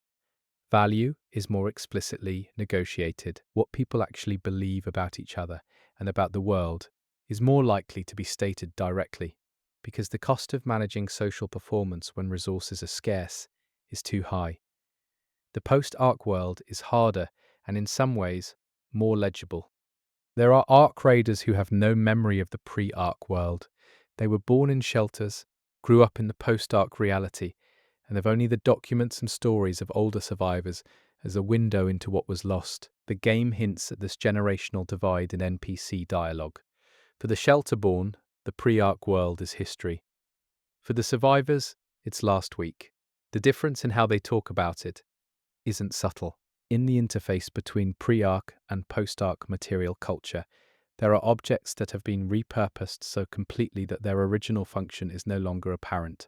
Value is more explicitly negotiated. What people actually believe about each other and about the world is more likely to be stated directly, because the cost of managing social performance when resources are scarce is too high. The post-Ark world is harder and in some ways more legible. There are Ark Raiders who have no memory of the pre-Ark world. They were born in shelters, grew up in the post-Ark reality, and have only the documents and stories of older survivors as a window into what was lost. The game hints at this generational divide in NPC dialogue. For the shelter-born, the pre-Ark world is history. For the survivors, it's last week. The difference in how they talk about it isn't subtle. In the interface between pre-Ark and post-Ark material culture, There are objects that have been repurposed so completely that their original function is no longer apparent.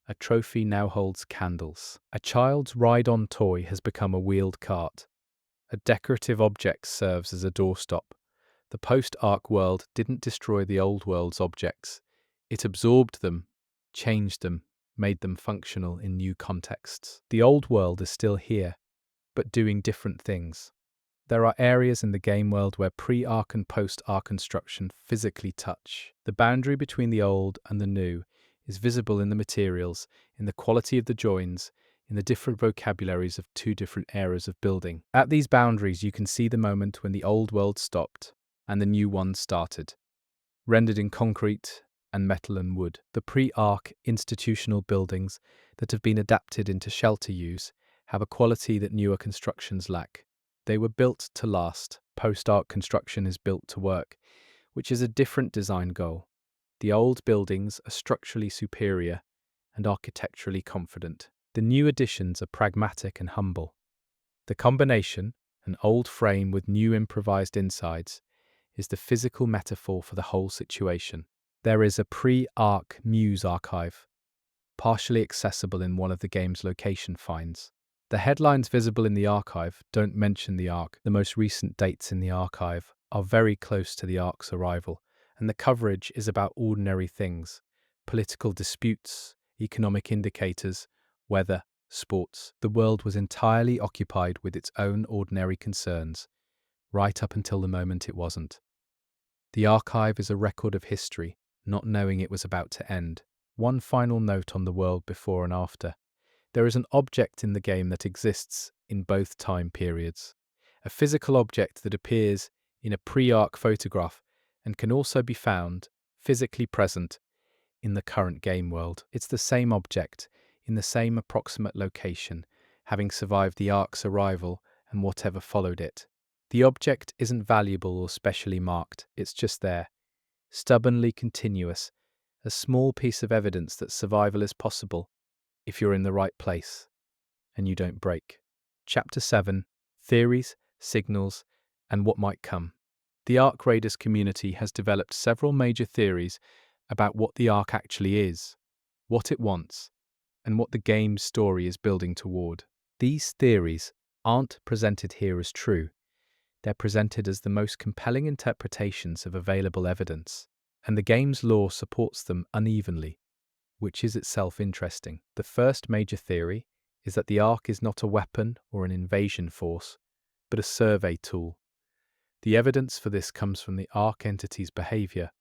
A trophy now holds candles. A child's ride-on toy has become a wheeled cart. A decorative object serves as a doorstop. The post-Ark world didn't destroy the old world's objects. It absorbed them, changed them, made them functional in new contexts. The old world is still here, but doing different things. There are areas in the game world where pre-Ark and post-Ark construction physically touch. The boundary between the old and the new is visible in the materials, in the quality of the joins, in the different vocabularies of two different eras of building. At these boundaries, you can see the moment when the old world stopped and the new one started, rendered in concrete and metal and wood. The pre-Ark institutional buildings that have been adapted into shelter use have a quality that newer constructions lack. They were built to last. Post-Ark construction is built to work, which is a different design goal. The old buildings are structurally superior and architecturally confident. The new additions are pragmatic and humble. The combination, an old frame with new improvised insides, is the physical metaphor for the whole situation. There is a pre-Ark Muse archive, partially accessible in one of the game's location finds. The headlines visible in the archive don't mention the Ark. The most recent dates in the archive are very close to the Ark's arrival, and the coverage is about ordinary things: political disputes, economic indicators, weather, sports. The world was entirely occupied with its own ordinary concerns, right up until the moment it wasn't. The archive is a record of history, not knowing it was about to end. One final note on the world before and after. There is an object in the game that exists in both time periods. A physical object that appears in a pre-Ark photograph and can also be found, physically present, in the current game world. It's the same object, in the same approximate location, having survived the Ark's arrival and whatever followed it. The object isn't valuable or specially marked, it's just there, stubbornly continuous, a small piece of evidence that survival is possible if you're in the right place and you don't break. Chapter 7: Theories, Signals, and What Might Come. The Ark Raiders community has developed several major theories about what the Ark actually is, what it wants, and what the game's story is building toward. These theories aren't presented here as true. They're presented as the most compelling interpretations of available evidence, and the game's lore supports them unevenly, which is itself interesting. The first major theory is that the Ark is not a weapon or an invasion force, but a survey tool. The evidence for this comes from the Ark entity's behavior,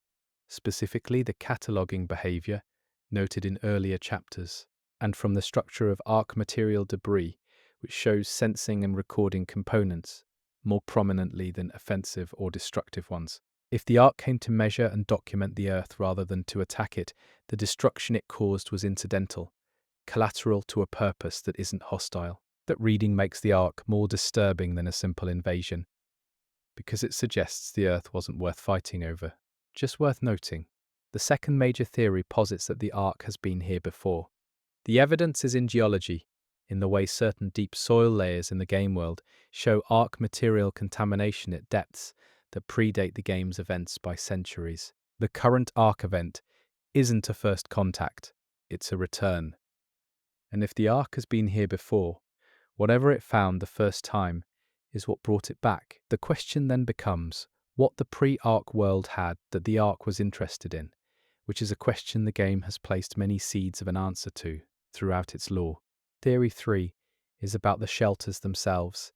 specifically the cataloging behavior noted in earlier chapters, and from the structure of Ark material debris, which shows sensing and recording components more prominently than offensive or destructive ones. If the Ark came to measure and document the Earth rather than to attack it, the destruction it caused was incidental, collateral to a purpose that isn't hostile. That reading makes the Ark more disturbing than a simple invasion, because it suggests the Earth wasn't worth fighting over. Just worth noting, the second major theory posits that the Ark has been here before. The evidence is in geology, in the way certain deep soil layers in the game world show Ark material contamination at depths that predate the game's events by centuries. The current Ark event isn't a first contact, it's a return. And if the Ark has been here before, whatever it found the first time is what brought it back. The question then becomes what the pre-Ark world had that the Ark was interested in, which is a question the game has placed many seeds of an answer to throughout its lore. Theory 3 is about the shelters themselves.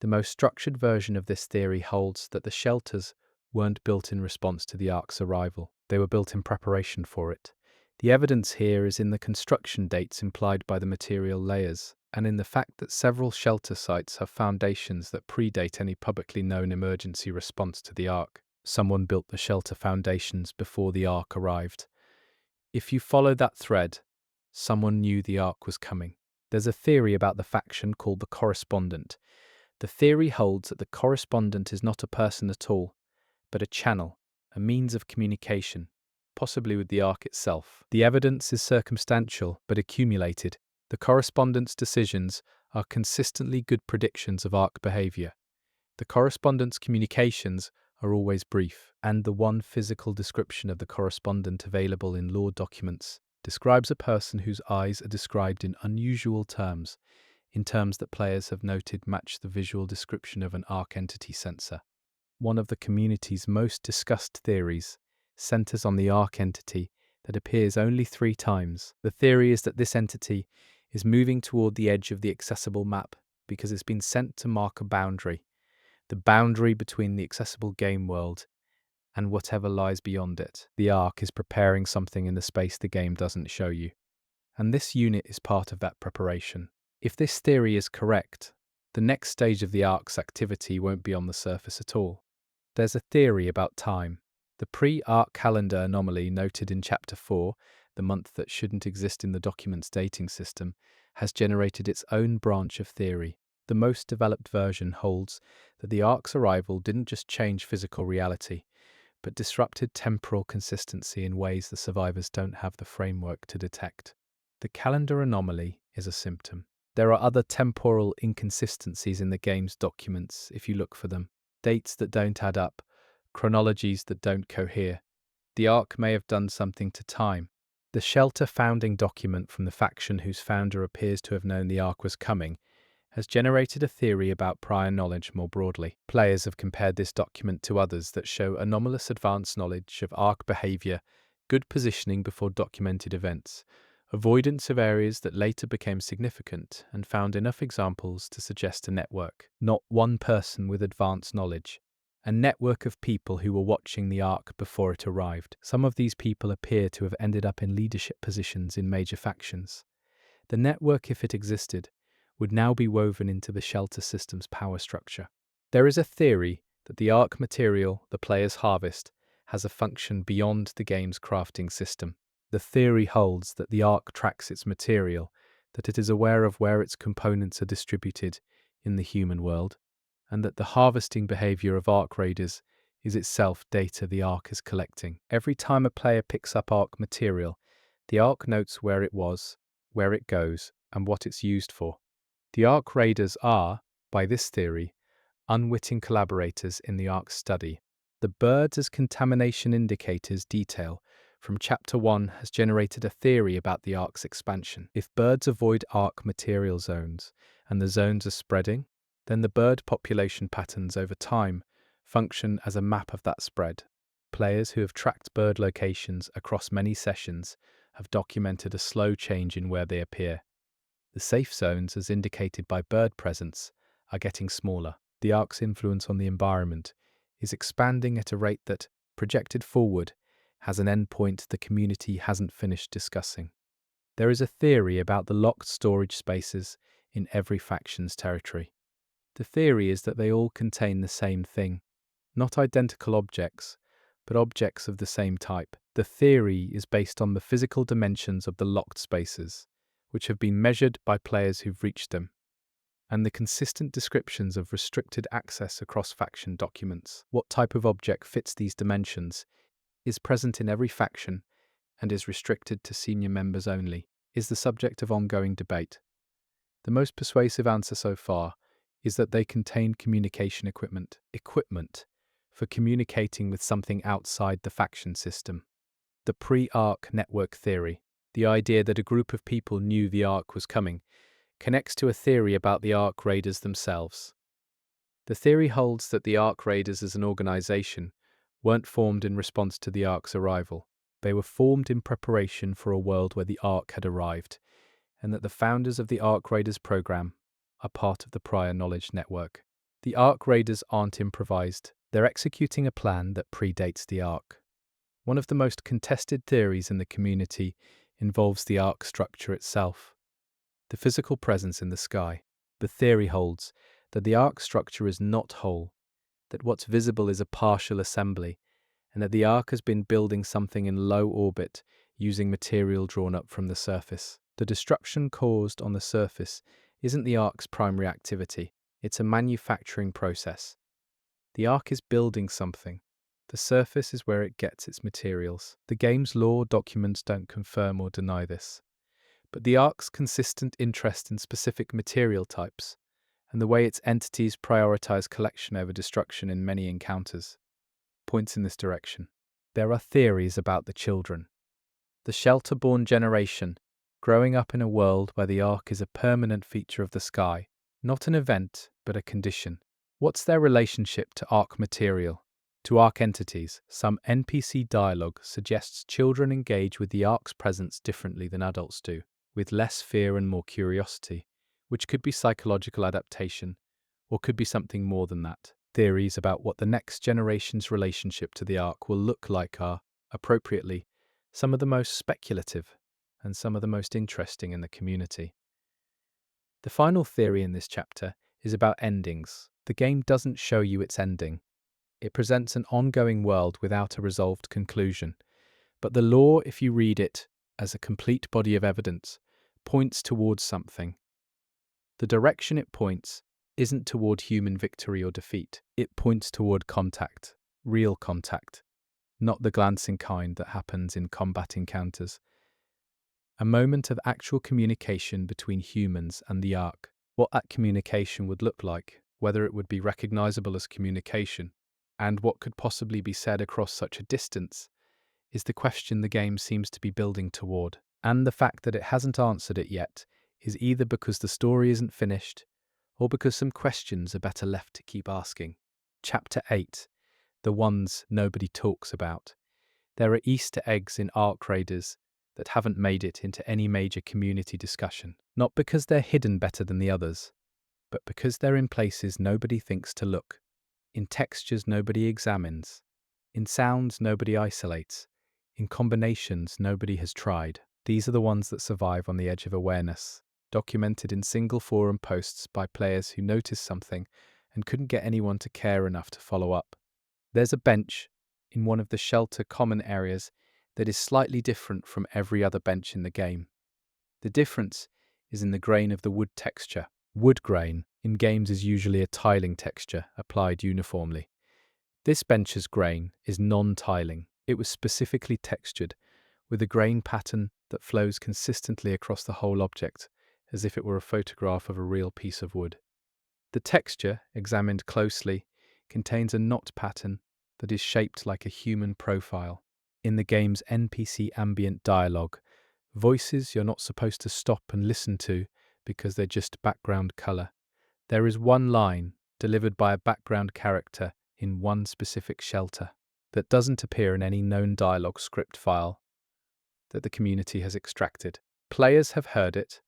The most structured version of this theory holds that the shelters weren't built in response to the Ark's arrival. They were built in preparation for it. The evidence here is in the construction dates implied by the material layers, and in the fact that several shelter sites have foundations that predate any publicly known emergency response to the Ark. Someone built the shelter foundations before the Ark arrived. If you follow that thread, someone knew the Ark was coming. There's a theory about the faction called the Correspondent. The theory holds that the Correspondent is not a person at all, but a channel, a means of communication, possibly with the Ark itself. The evidence is circumstantial but accumulated. The Correspondent's decisions are consistently good predictions of Ark behavior. The Correspondent's communications are always brief, and the one physical description of the correspondent available in lore documents describes a person whose eyes are described in unusual terms, in terms that players have noted match the visual description of an Ark entity sensor. One of the community's most discussed theories centers on the Ark entity that appears only 3 times. The theory is that this entity is moving toward the edge of the accessible map because it's been sent to mark a boundary, the boundary between the accessible game world and whatever lies beyond it. The Ark is preparing something in the space the game doesn't show you, and this unit is part of that preparation. If this theory is correct, the next stage of the Ark's activity won't be on the surface at all. There's a theory about time. The pre-Ark calendar anomaly noted in Chapter 4, the month that shouldn't exist in the document's dating system, has generated its own branch of theory. The most developed version holds that the Ark's arrival didn't just change physical reality, but disrupted temporal consistency in ways the survivors don't have the framework to detect. The calendar anomaly is a symptom. There are other temporal inconsistencies in the game's documents if you look for them. Dates that don't add up, chronologies that don't cohere. The Ark may have done something to time. The Shelter founding document from the faction whose founder appears to have known the Ark was coming has generated a theory about prior knowledge more broadly. Players have compared this document to others that show anomalous advanced knowledge of Ark behavior, good positioning before documented events, avoidance of areas that later became significant, and found enough examples to suggest a network. Not one person with advanced knowledge. A network of people who were watching the Ark before it arrived. Some of these people appear to have ended up in leadership positions in major factions. The network, if it existed, would now be woven into the Shelter system's power structure. There is a theory that the Ark material the players harvest has a function beyond the game's crafting system. The theory holds that the Ark tracks its material, that it is aware of where its components are distributed in the human world, and that the harvesting behavior of Ark Raiders is itself data the Ark is collecting. Every time a player picks up Ark material, the Ark notes where it was, where it goes, and what it's used for. The Ark Raiders are, by this theory, unwitting collaborators in the Ark's study. The birds as contamination indicators detail from Chapter 1 has generated a theory about the Ark's expansion. If birds avoid Ark material zones, and the zones are spreading, then the bird population patterns over time function as a map of that spread. Players who have tracked bird locations across many sessions have documented a slow change in where they appear. The safe zones, as indicated by bird presence, are getting smaller. The Ark's influence on the environment is expanding at a rate that, projected forward, has an endpoint the community hasn't finished discussing. There is a theory about the locked storage spaces in every faction's territory. The theory is that they all contain the same thing, not identical objects, but objects of the same type. The theory is based on the physical dimensions of the locked spaces, which have been measured by players who've reached them, and the consistent descriptions of restricted access across faction documents. What type of object fits these dimensions is present in every faction and is restricted to senior members only, is the subject of ongoing debate. The most persuasive answer so far is that they contain communication equipment for communicating with something outside the faction system. The pre-Ark network theory, the idea that a group of people knew the Ark was coming, connects to a theory about the Ark Raiders themselves. The theory holds that the Ark Raiders as an organization weren't formed in response to the Ark's arrival. They were formed in preparation for a world where the Ark had arrived, and that the founders of the Ark Raiders program are part of the prior knowledge network. The Ark Raiders aren't improvised. They're executing a plan that predates the Ark. One of the most contested theories in the community involves the Ark structure itself, the physical presence in the sky. The theory holds that the Ark structure is not whole, that what's visible is a partial assembly, and that the Ark has been building something in low orbit using material drawn up from the surface. The destruction caused on the surface isn't the Ark's primary activity, it's a manufacturing process. The Ark is building something. The surface is where it gets its materials. The game's lore documents don't confirm or deny this, but the Ark's consistent interest in specific material types and the way its entities prioritize collection over destruction in many encounters points in this direction. There are theories about the children. The shelter-born generation, growing up in a world where the Ark is a permanent feature of the sky, not an event, but a condition. What's their relationship to Ark material, to Ark entities? Some NPC dialogue suggests children engage with the Ark's presence differently than adults do, with less fear and more curiosity, which could be psychological adaptation, or could be something more than that. Theories about what the next generation's relationship to the Ark will look like are, appropriately, some of the most speculative and some of the most interesting in the community. The final theory in this chapter is about endings. The game doesn't show you its ending. It presents an ongoing world without a resolved conclusion. But the lore, if you read it as a complete body of evidence, points towards something. The direction it points isn't toward human victory or defeat. It points toward contact, real contact, not the glancing kind that happens in combat encounters. A moment of actual communication between humans and the Ark. What that communication would look like, whether it would be recognizable as communication, and what could possibly be said across such a distance, is the question the game seems to be building toward. And the fact that it hasn't answered it yet is either because the story isn't finished, or because some questions are better left to keep asking. Chapter 8. The ones nobody talks about. There are Easter eggs in Ark Raiders that haven't made it into any major community discussion, not because they're hidden better than the others, but because they're in places nobody thinks to look, in textures nobody examines, in sounds nobody isolates, in combinations nobody has tried. These are the ones that survive on the edge of awareness, documented in single forum posts by players who noticed something and couldn't get anyone to care enough to follow up. There's a bench in one of the shelter common areas that is slightly different from every other bench in the game. The difference is in the grain of the wood texture. Wood grain in games is usually a tiling texture applied uniformly. This bench's grain is non-tiling. It was specifically textured with a grain pattern that flows consistently across the whole object, as if it were a photograph of a real piece of wood. The texture, examined closely, contains a knot pattern that is shaped like a human profile. In the game's NPC ambient dialogue, voices you're not supposed to stop and listen to because they're just background color. There is one line, delivered by a background character in one specific shelter, that doesn't appear in any known dialogue script file that the community has extracted. Players have heard it,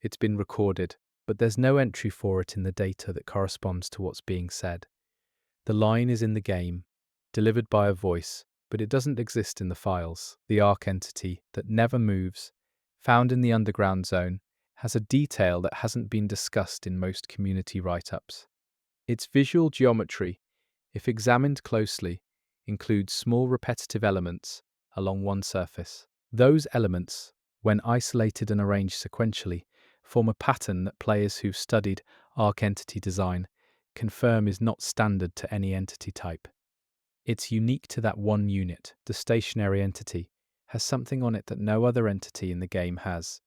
it's been recorded, but there's no entry for it in the data that corresponds to what's being said. The line is in the game, delivered by a voice, but it doesn't exist in the files. The Ark entity that never moves, found in the underground zone, has a detail that hasn't been discussed in most community write-ups. Its visual geometry, if examined closely, includes small repetitive elements along one surface. Those elements, when isolated and arranged sequentially, form a pattern that players who've studied Ark entity design confirm is not standard to any entity type. It's unique to that one unit. The stationary entity has something on it that no other entity in the game has,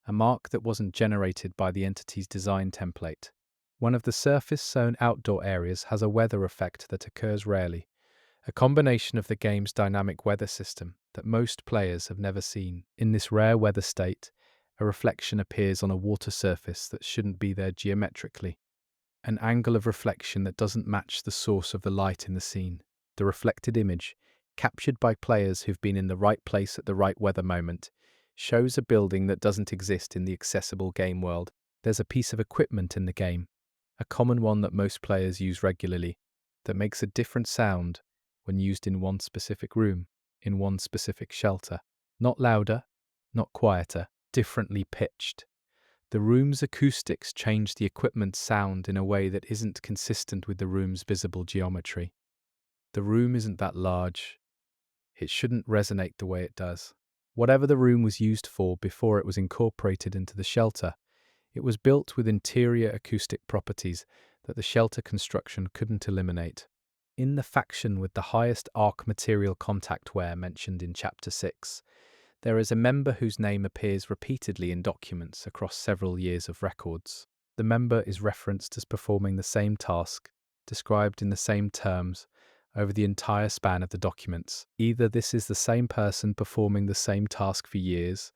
a mark that wasn't generated by the entity's design template. One of the surface-zone outdoor areas has a weather effect that occurs rarely, a combination of the game's dynamic weather system that most players have never seen. In this rare weather state, a reflection appears on a water surface that shouldn't be there geometrically, an angle of reflection that doesn't match the source of the light in the scene. The reflected image, captured by players who've been in the right place at the right weather moment, shows a building that doesn't exist in the accessible game world. There's a piece of equipment in the game, a common one that most players use regularly, that makes a different sound when used in one specific room, in one specific shelter. Not louder, not quieter, differently pitched. The room's acoustics change the equipment's sound in a way that isn't consistent with the room's visible geometry. The room isn't that large. It shouldn't resonate the way it does. Whatever the room was used for before it was incorporated into the shelter, it was built with interior acoustic properties that the shelter construction couldn't eliminate. In the faction with the highest Ark material contact wear mentioned in Chapter 6, there is a member whose name appears repeatedly in documents across several years of records. The member is referenced as performing the same task, described in the same terms, over the entire span of the documents. Either this is the same person performing the same task for years,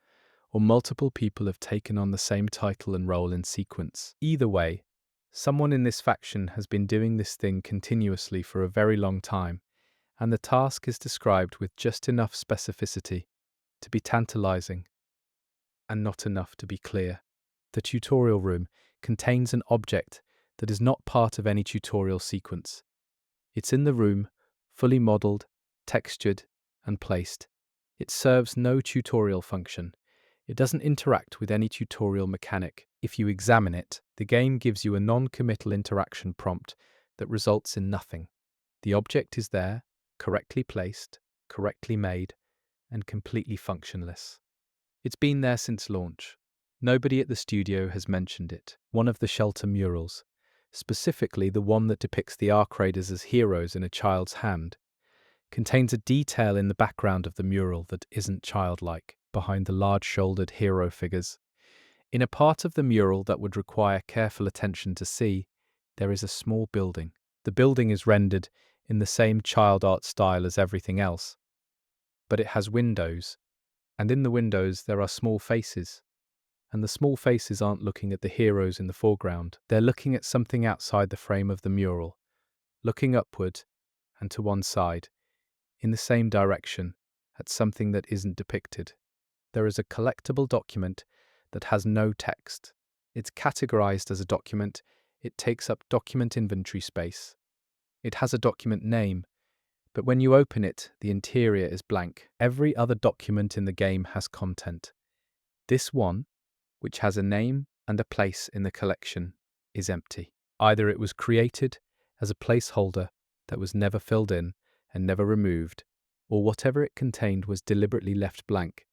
or multiple people have taken on the same title and role in sequence. Either way, someone in this faction has been doing this thing continuously for a very long time, and the task is described with just enough specificity to be tantalizing and not enough to be clear. The tutorial room contains an object that is not part of any tutorial sequence. It's in the room, fully modeled, textured, and placed. It serves no tutorial function. It doesn't interact with any tutorial mechanic. If you examine it, the game gives you a non-committal interaction prompt that results in nothing. The object is there, correctly placed, correctly made, and completely functionless. It's been there since launch. Nobody at the studio has mentioned it. One of the shelter murals, specifically the one that depicts the Ark Raiders as heroes in a child's hand, contains a detail in the background of the mural that isn't childlike, behind the large-shouldered hero figures. In a part of the mural that would require careful attention to see, there is a small building. The building is rendered in the same child art style as everything else, but it has windows, and in the windows there are small faces. And the small faces aren't looking at the heroes in the foreground. They're looking at something outside the frame of the mural, looking upward and to one side, in the same direction, at something that isn't depicted. There is a collectible document that has no text. It's categorized as a document. It takes up document inventory space. It has a document name, but when you open it, the interior is blank. Every other document in the game has content. This one, which has a name and a place in the collection, is empty. Either it was created as a placeholder that was never filled in and never removed, or whatever it contained was deliberately left blank,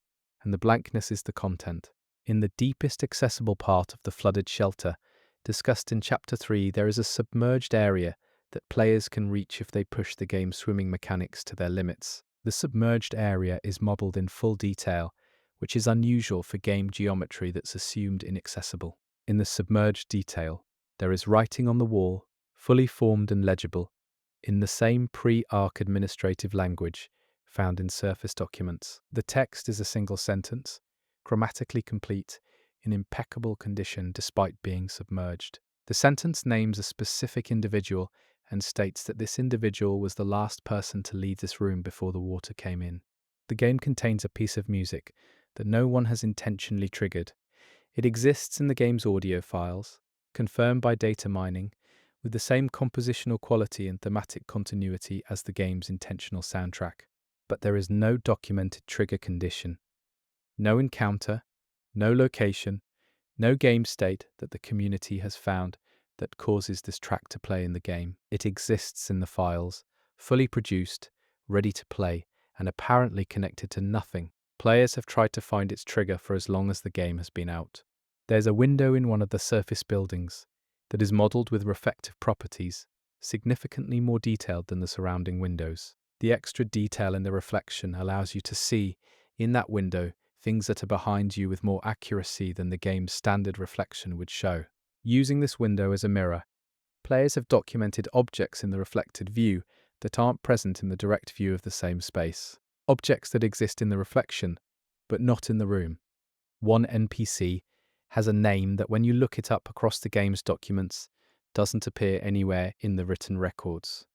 and the blankness is the content. In the deepest accessible part of the flooded shelter, discussed in Chapter 3, there is a submerged area that players can reach if they push the game's swimming mechanics to their limits. The submerged area is modeled in full detail, which is unusual for game geometry that's assumed inaccessible. In the submerged detail, there is writing on the wall, fully formed and legible, in the same pre-Ark administrative language found in surface documents. The text is a single sentence, grammatically complete, in impeccable condition despite being submerged. The sentence names a specific individual and states that this individual was the last person to leave this room before the water came in. The game contains a piece of music that no one has intentionally triggered. It exists in the game's audio files, confirmed by data mining, with the same compositional quality and thematic continuity as the game's intentional soundtrack. But there is no documented trigger condition, no encounter, no location, no game state that the community has found that causes this track to play in the game. It exists in the files, fully produced, ready to play, and apparently connected to nothing. Players have tried to find its trigger for as long as the game has been out. There's a window in one of the surface buildings that is modeled with reflective properties, significantly more detailed than the surrounding windows. The extra detail in the reflection allows you to see, in that window, things that are behind you with more accuracy than the game's standard reflection would show. Using this window as a mirror, players have documented objects in the reflected view that aren't present in the direct view of the same space. Objects that exist in the reflection, but not in the room. One NPC has a name that when you look it up across the game's documents, doesn't appear anywhere in the written records.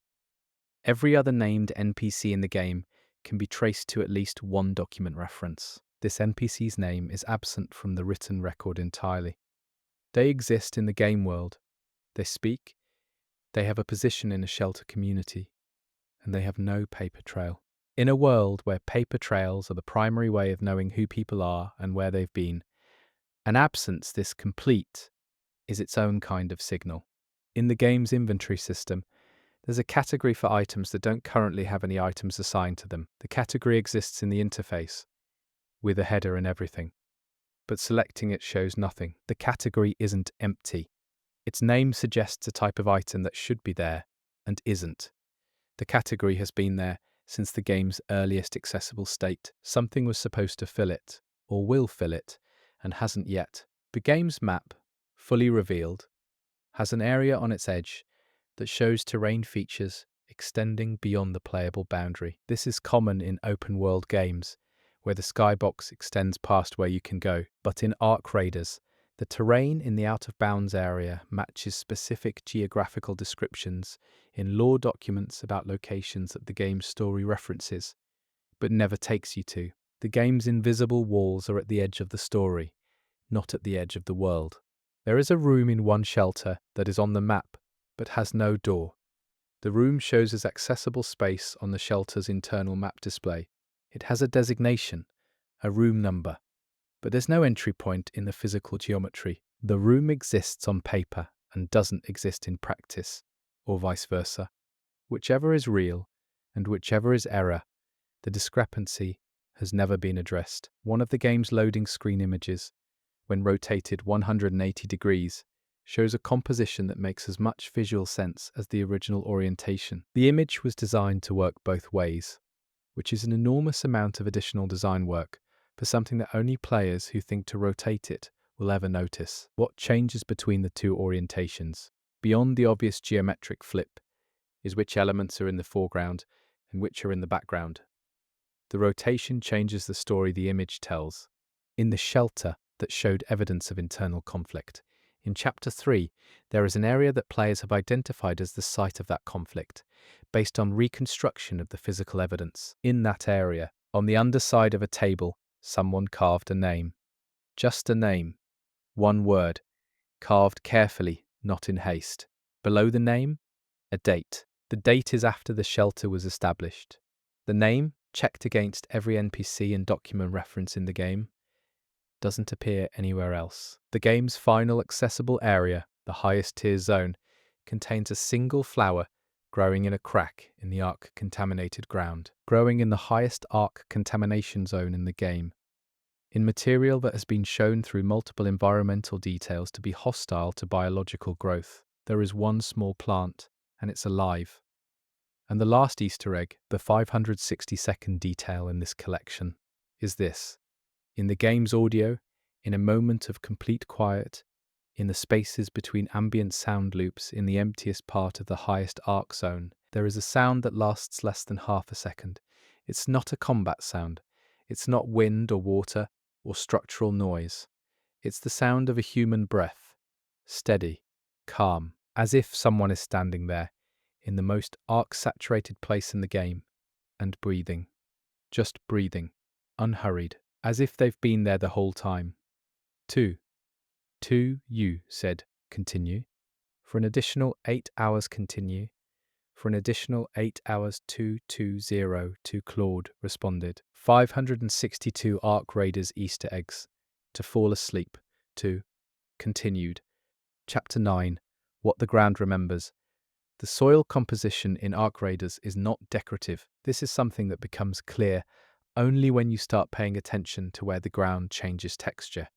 Every other named NPC in the game can be traced to at least one document reference. This NPC's name is absent from the written record entirely. They exist in the game world. They speak, they have a position in a shelter community, and they have no paper trail. In a world where paper trails are the primary way of knowing who people are and where they've been, an absence this complete is its own kind of signal. In the game's inventory system, there's a category for items that don't currently have any items assigned to them. The category exists in the interface, with a header and everything, but selecting it shows nothing. The category isn't empty. Its name suggests a type of item that should be there, and isn't. The category has been there since the game's earliest accessible state. Something was supposed to fill it, or will fill it, and hasn't yet. The game's map, fully revealed, has an area on its edge that shows terrain features extending beyond the playable boundary. This is common in open-world games, where the skybox extends past where you can go. But in Ark Raiders, the terrain in the out-of-bounds area matches specific geographical descriptions in lore documents about locations that the game's story references, but never takes you to. The game's invisible walls are at the edge of the story, not at the edge of the world. There is a room in one shelter that is on the map, but has no door. The room shows as accessible space on the shelter's internal map display. It has a designation, a room number, but there's no entry point in the physical geometry. The room exists on paper and doesn't exist in practice, or vice versa. Whichever is real and whichever is error, the discrepancy has never been addressed. One of the game's loading screen images, when rotated 180 degrees, shows a composition that makes as much visual sense as the original orientation. The image was designed to work both ways, which is an enormous amount of additional design work for something that only players who think to rotate it will ever notice. What changes between the two orientations, beyond the obvious geometric flip, is which elements are in the foreground and which are in the background. The rotation changes the story the image tells. In the shelter that showed evidence of internal conflict, in Chapter 3, there is an area that players have identified as the site of that conflict, based on reconstruction of the physical evidence. In that area, on the underside of a table, someone carved a name. Just a name. One word, carved carefully, not in haste. Below the name, a date. The date is after the shelter was established. The name, checked against every NPC and document reference in the game, doesn't appear anywhere else. The game's final accessible area, the highest tier zone, contains a single flower growing in a crack in the Ark contaminated ground, growing in the highest Ark contamination zone in the game, in material that has been shown through multiple environmental details to be hostile to biological growth. There is one small plant, and it's alive. And the last Easter egg, the 562nd detail in this collection, is this. In the game's audio, in a moment of complete quiet, in the spaces between ambient sound loops in the emptiest part of the highest Ark zone, there is a sound that lasts less than half a second. It's not a combat sound. It's not wind or water or structural noise. It's the sound of a human breath, steady, calm, as if someone is standing there, in the most Ark-saturated place in the game, and breathing. Just breathing, unhurried, as if they've been there the whole time. 2. You said, continue. For an additional 8 hours, continue. For an additional 8 hours, 2 Claude responded. 562 Ark Raiders Easter eggs. To fall asleep. 2. Continued. Chapter 9. What the ground remembers. The soil composition in Ark Raiders is not decorative. This is something that becomes clear only when you start paying attention to where the ground changes texture,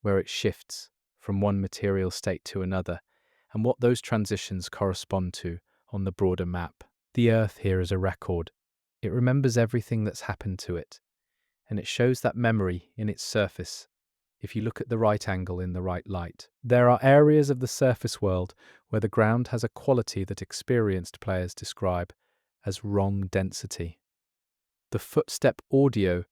where it shifts from one material state to another, and what those transitions correspond to on the broader map. The Earth here is a record. It remembers everything that's happened to it, and it shows that memory in its surface if you look at the right angle in the right light. There are areas of the surface world where the ground has a quality that experienced players describe as wrong density. The footstep audio,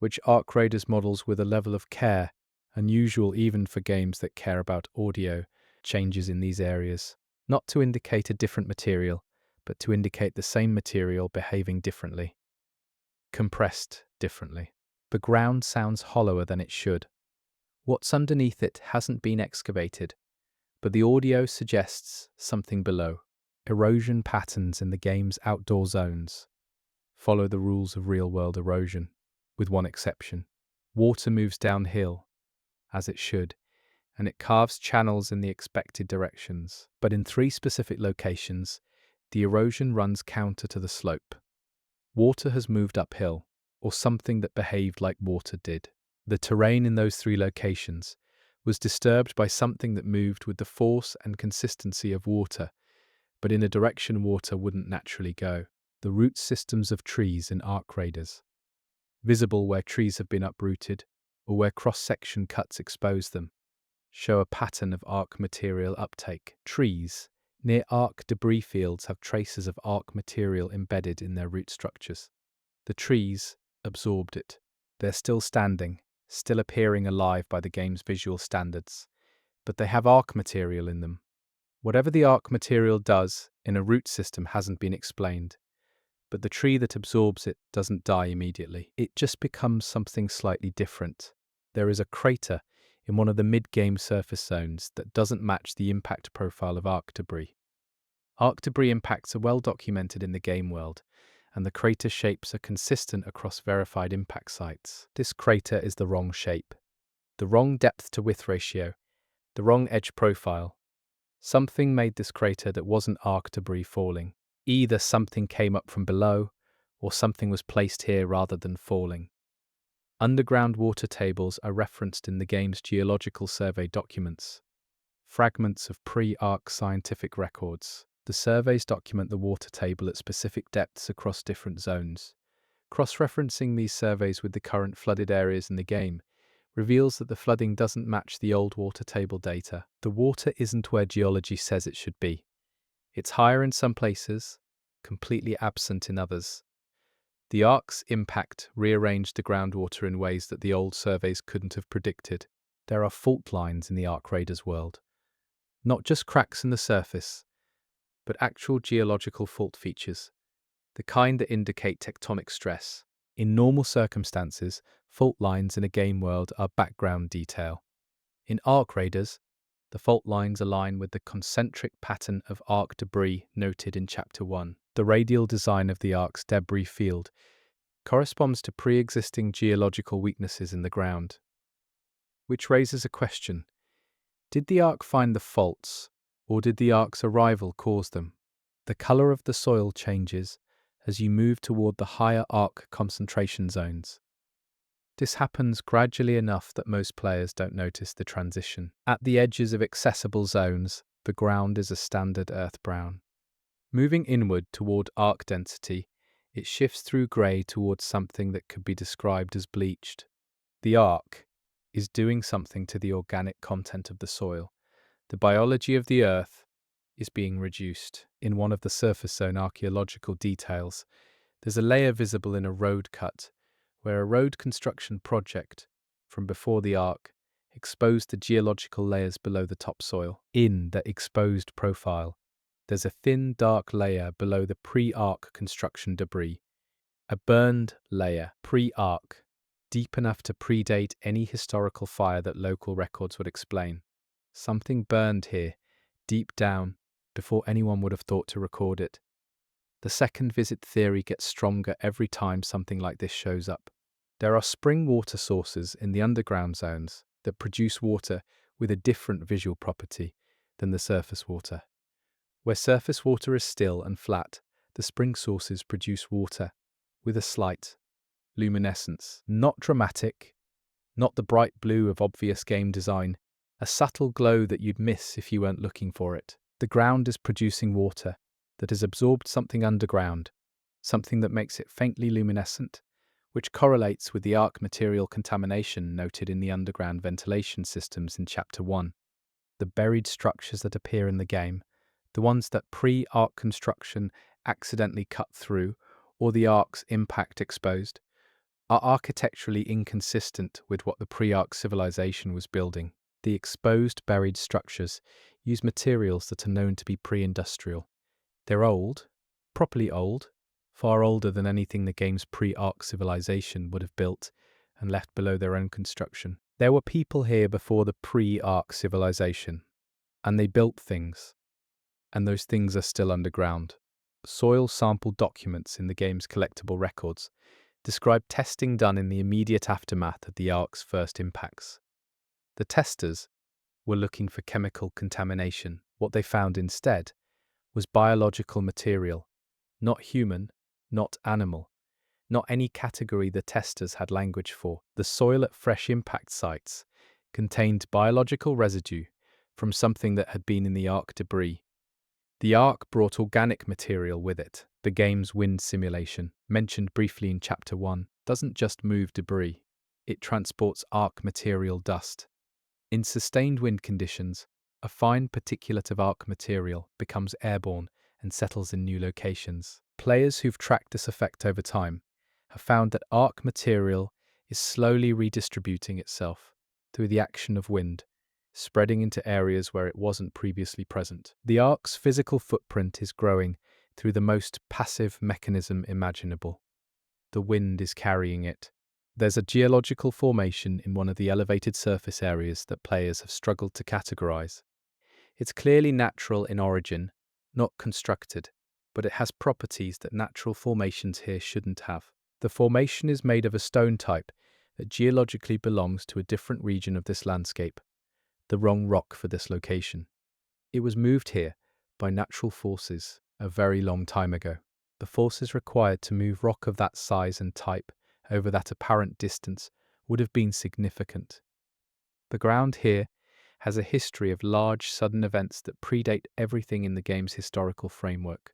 which Ark Raiders models with a level of care unusual even for games that care about audio, changes in these areas, not to indicate a different material, but to indicate the same material behaving differently, compressed differently. The ground sounds hollower than it should. What's underneath it hasn't been excavated, but the audio suggests something below. Erosion patterns in the game's outdoor zones follow the rules of real-world erosion, with one exception. Water moves downhill, as it should, and it carves channels in the expected directions. But in 3 specific locations, the erosion runs counter to the slope. Water has moved uphill, or something that behaved like water did. The terrain in those 3 locations was disturbed by something that moved with the force and consistency of water, but in a direction water wouldn't naturally go. The root systems of trees in Ark Raiders, visible where trees have been uprooted or where cross-section cuts expose them, show a pattern of Ark material uptake. Trees, Near Ark debris fields have traces of Ark material embedded in their root structures. The trees absorbed it. They're still standing, still appearing alive by the game's visual standards, but they have Ark material in them. Whatever the Ark material does in a root system hasn't been explained, but the tree that absorbs it doesn't die immediately. It just becomes something slightly different. There is a crater in one of the mid-game surface zones that doesn't match the impact profile of Ark debris. Ark debris impacts are well documented in the game world, and the crater shapes are consistent across verified impact sites. This crater is the wrong shape, the wrong depth to width ratio, the wrong edge profile. Something made this crater that wasn't Ark debris falling. Either something came up from below, or something was placed here rather than falling. Underground water tables are referenced in the game's geological survey documents, fragments of pre-Ark scientific records. The surveys document the water table at specific depths across different zones. Cross-referencing these surveys with the current flooded areas in the game reveals that the flooding doesn't match the old water table data. The water isn't where geology says it should be. It's higher in some places, completely absent in others. The Ark's impact rearranged the groundwater in ways that the old surveys couldn't have predicted. There are fault lines in the Ark Raiders world. Not just cracks in the surface, but actual geological fault features, the kind that indicate tectonic stress. In normal circumstances, fault lines in a game world are background detail. In Ark Raiders, the fault lines align with the concentric pattern of Ark debris noted in Chapter 1. The radial design of the Ark's debris field corresponds to pre-existing geological weaknesses in the ground, which raises a question. Did the Ark find the faults, or did the Ark's arrival cause them? The color of the soil changes as you move toward the higher Ark concentration zones. This happens gradually enough that most players don't notice the transition. At the edges of accessible zones, the ground is a standard earth brown. Moving inward toward Ark density, it shifts through grey towards something that could be described as bleached. The Ark is doing something to the organic content of the soil. The biology of the earth is being reduced. In one of the surface zone archaeological details, there's a layer visible in a road cut, where a road construction project from before the Ark exposed the geological layers below the topsoil. In the exposed profile, there's a thin, dark layer below the pre-Ark construction debris, a burned layer, pre-Ark, deep enough to predate any historical fire that local records would explain. Something burned here, deep down, before anyone would have thought to record it. The second visit theory gets stronger every time something like this shows up. There are spring water sources in the underground zones that produce water with a different visual property than the surface water. Where surface water is still and flat, the spring sources produce water with a slight luminescence. Not dramatic, not the bright blue of obvious game design, a subtle glow that you'd miss if you weren't looking for it. The ground is producing water that has absorbed something underground, something that makes it faintly luminescent, which correlates with the Ark material contamination noted in the underground ventilation systems in Chapter 1. The buried structures that appear in the game, the ones that pre-Ark construction accidentally cut through, or the Ark's impact exposed, are architecturally inconsistent with what the pre-Ark civilization was building. The exposed buried structures use materials that are known to be pre-industrial. They're old, properly old, far older than anything the game's pre-Ark civilization would have built and left below their own construction. There were people here before the pre-Ark civilization, and they built things, and those things are still underground. Soil sample documents in the game's collectible records describe testing done in the immediate aftermath of the Ark's first impacts. The testers were looking for chemical contamination. What they found instead was biological material, not human, not animal, not any category the testers had language for. The soil at fresh impact sites contained biological residue from something that had been in the Ark debris. The Ark brought organic material with it. The game's wind simulation, mentioned briefly in Chapter 1, doesn't just move debris, it transports Ark material dust. In sustained wind conditions, A fine particulate of Ark material becomes airborne and settles in new locations. Players who've tracked this effect over time have found that Ark material is slowly redistributing itself through the action of wind, spreading into areas where it wasn't previously present. The Ark's physical footprint is growing through the most passive mechanism imaginable. The wind is carrying it. There's a geological formation in one of the elevated surface areas that players have struggled to categorize. It's clearly natural in origin, not constructed, but it has properties that natural formations here shouldn't have. The formation is made of a stone type that geologically belongs to a different region of this landscape, the wrong rock for this location. It was moved here by natural forces a very long time ago. The forces required to move rock of that size and type over that apparent distance would have been significant. The ground here has a history of large, sudden events that predate everything in the game's historical framework.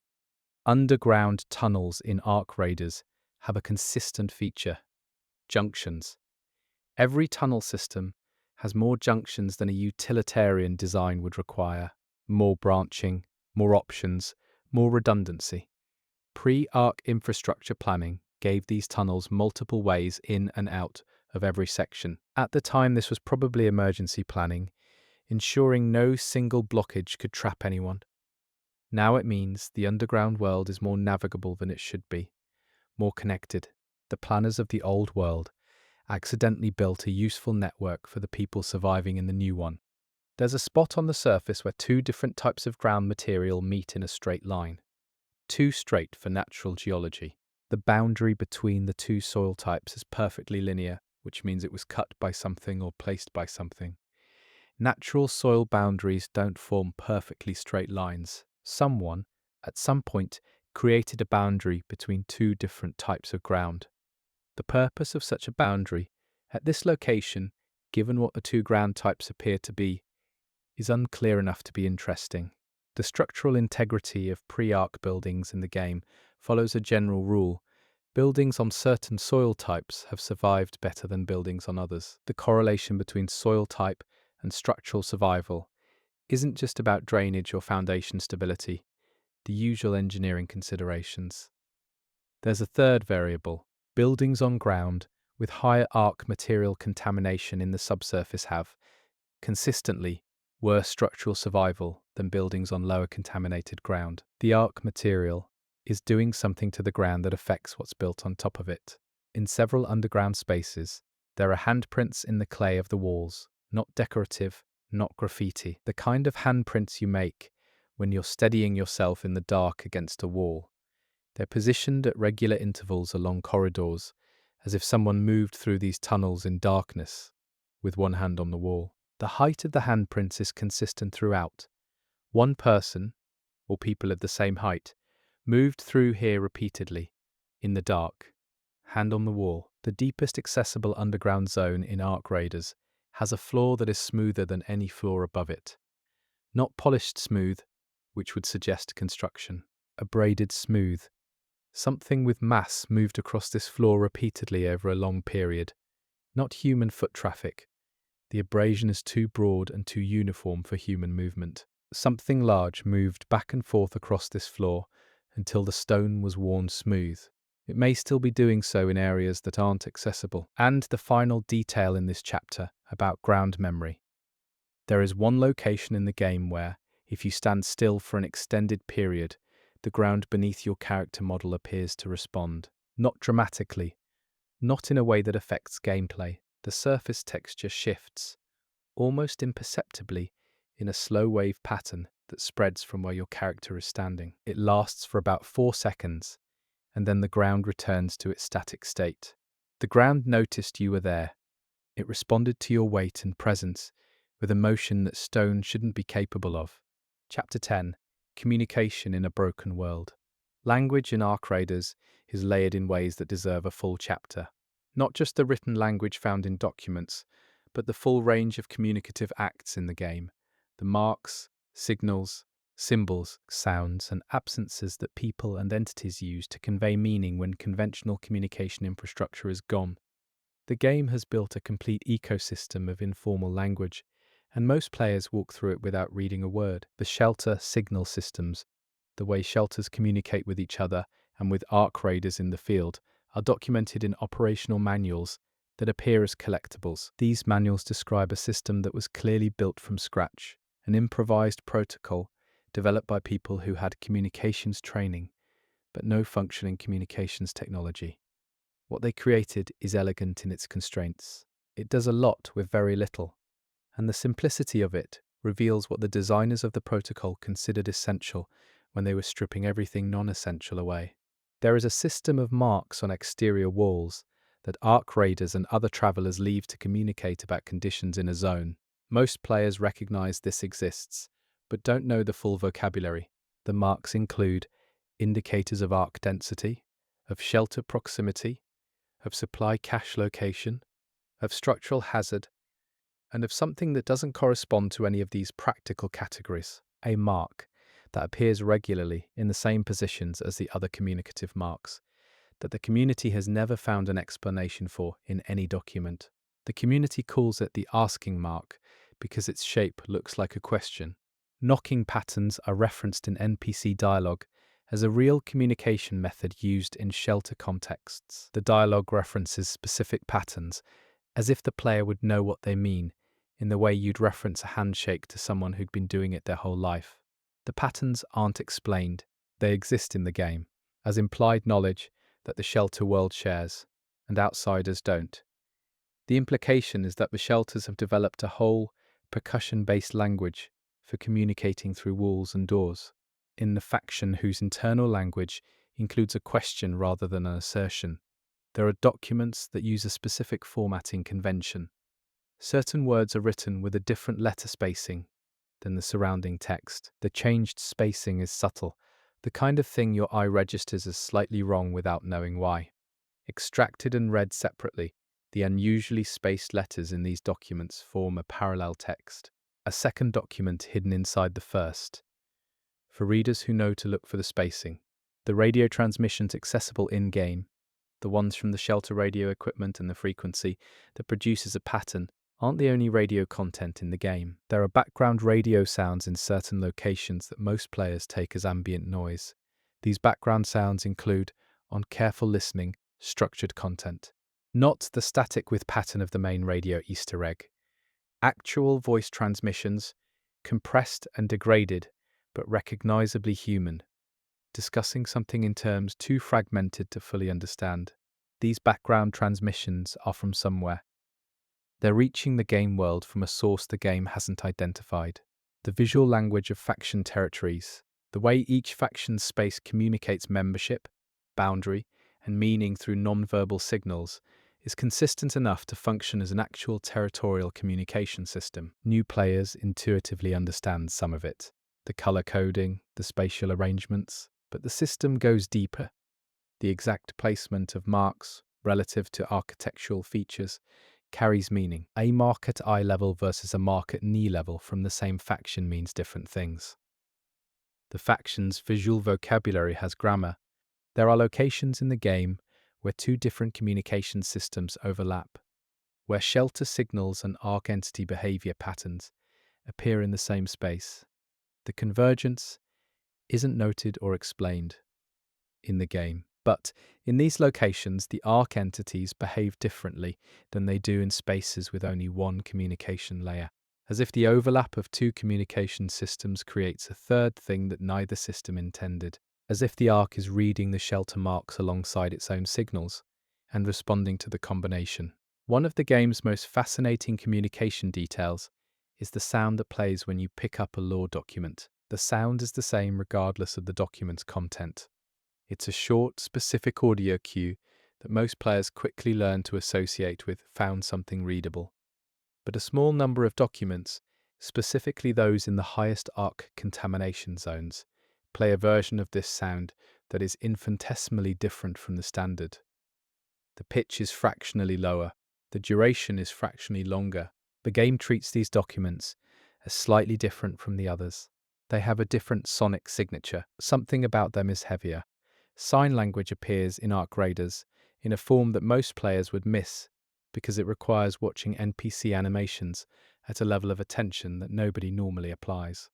Underground tunnels in Ark Raiders have a consistent feature: junctions. Every tunnel system has more junctions than a utilitarian design would require. More branching, more options, more redundancy. Pre-Ark infrastructure planning gave these tunnels multiple ways in and out of every section. At the time, this was probably emergency planning, ensuring no single blockage could trap anyone. Now it means the underground world is more navigable than it should be, more connected. The planners of the old world accidentally built a useful network for the people surviving in the new one. There's a spot on the surface where two different types of ground material meet in a straight line. Too straight for natural geology. The boundary between the two soil types is perfectly linear, which means it was cut by something or placed by something. Natural soil boundaries don't form perfectly straight lines. Someone, at some point, created a boundary between two different types of ground. The purpose of such a boundary, at this location, given what the two ground types appear to be, is unclear enough to be interesting. The structural integrity of pre-Ark buildings in the game follows a general rule. Buildings on certain soil types have survived better than buildings on others. The correlation between soil type and structural survival isn't just about drainage or foundation stability, the usual engineering considerations. There's a third variable. Buildings on ground with higher Ark material contamination in the subsurface have, consistently, worse structural survival than buildings on lower contaminated ground. The Ark material is doing something to the ground that affects what's built on top of it. In several underground spaces, there are handprints in the clay of the walls, not decorative, not graffiti. The kind of handprints you make when you're steadying yourself in the dark against a wall. They're positioned at regular intervals along corridors, as if someone moved through these tunnels in darkness, with one hand on the wall. The height of the handprints is consistent throughout. One person, or people of the same height, moved through here repeatedly, in the dark, hand on the wall. The deepest accessible underground zone in Ark Raiders has a floor that is smoother than any floor above it. Not polished smooth, which would suggest construction. Abraded smooth. Something with mass moved across this floor repeatedly over a long period. Not human foot traffic. The abrasion is too broad and too uniform for human movement. Something large moved back and forth across this floor until the stone was worn smooth. It may still be doing so in areas that aren't accessible. And the final detail in this chapter about ground memory. There is one location in the game where, if you stand still for an extended period, the ground beneath your character model appears to respond. Not dramatically, not in a way that affects gameplay. The surface texture shifts, almost imperceptibly, in a slow wave pattern that spreads from where your character is standing. It lasts for about 4 seconds, and then the ground returns to its static state. The ground noticed you were there. It responded to your weight and presence with a motion that stone shouldn't be capable of. Chapter 10. Communication in a Broken World. Language in Ark Raiders is layered in ways that deserve a full chapter. Not just the written language found in documents, but the full range of communicative acts in the game. The marks, signals, symbols, sounds, and absences that people and entities use to convey meaning when conventional communication infrastructure is gone. The game has built a complete ecosystem of informal language, and most players walk through it without reading a word. The shelter signal systems, the way shelters communicate with each other and with Ark Raiders in the field, are documented in operational manuals that appear as collectibles. These manuals describe a system that was clearly built from scratch, an improvised protocol developed by people who had communications training, but no functioning communications technology. What they created is elegant in its constraints. It does a lot with very little, and the simplicity of it reveals what the designers of the protocol considered essential when they were stripping everything non-essential away. There is a system of marks on exterior walls that Ark Raiders and other travelers leave to communicate about conditions in a zone. Most players recognize this exists, but don't know the full vocabulary. The marks include indicators of arc density, of shelter proximity, of supply cache location, of structural hazard, and of something that doesn't correspond to any of these practical categories, a mark that appears regularly in the same positions as the other communicative marks, that the community has never found an explanation for in any document. The community calls it the asking mark because its shape looks like a question. Knocking patterns are referenced in NPC dialogue as a real communication method used in shelter contexts. The dialogue references specific patterns as if the player would know what they mean, in the way you'd reference a handshake to someone who'd been doing it their whole life. The patterns aren't explained, they exist in the game, as implied knowledge that the shelter world shares, and outsiders don't. The implication is that the shelters have developed a whole, percussion-based language for communicating through walls and doors, in the faction whose internal language includes a question rather than an assertion. There are documents that use a specific formatting convention. Certain words are written with a different letter spacing than the surrounding text. The changed spacing is subtle, the kind of thing your eye registers as slightly wrong without knowing why. Extracted and read separately, the unusually spaced letters in these documents form a parallel text, a second document hidden inside the first. For readers who know to look for the spacing, the radio transmissions accessible in-game, the ones from the shelter radio equipment and the frequency that produces a pattern, aren't the only radio content in the game. There are background radio sounds in certain locations that most players take as ambient noise. These background sounds include, on careful listening, structured content. Not the static with pattern of the main radio Easter egg. Actual voice transmissions, compressed and degraded, but recognizably human, discussing something in terms too fragmented to fully understand. These background transmissions are from somewhere. They're reaching the game world from a source the game hasn't identified. The visual language of faction territories, the way each faction's space communicates membership, boundary, and meaning through non-verbal signals, is consistent enough to function as an actual territorial communication system. New players intuitively understand some of it, the color coding, the spatial arrangements, but the system goes deeper. The exact placement of marks relative to architectural features carries meaning. A mark at eye level versus a mark at knee level from the same faction means different things. The faction's visual vocabulary has grammar. There are locations in the game where two different communication systems overlap, where shelter signals and Ark entity behavior patterns appear in the same space. The convergence isn't noted or explained in the game, but in these locations the Ark entities behave differently than they do in spaces with only one communication layer, as if the overlap of two communication systems creates a third thing that neither system intended, as if the Ark is reading the shelter marks alongside its own signals and responding to the combination. One of the game's most fascinating communication details is the sound that plays when you pick up a lore document. The sound is the same regardless of the document's content. It's a short, specific audio cue that most players quickly learn to associate with "found something readable." But a small number of documents, specifically those in the highest Ark contamination zones, play a version of this sound that is infinitesimally different from the standard. The pitch is fractionally lower, the duration is fractionally longer. The game treats these documents as slightly different from the others. They have a different sonic signature. Something about them is heavier. Sign language appears in Ark Raiders in a form that most players would miss because it requires watching NPC animations at a level of attention that nobody normally applies.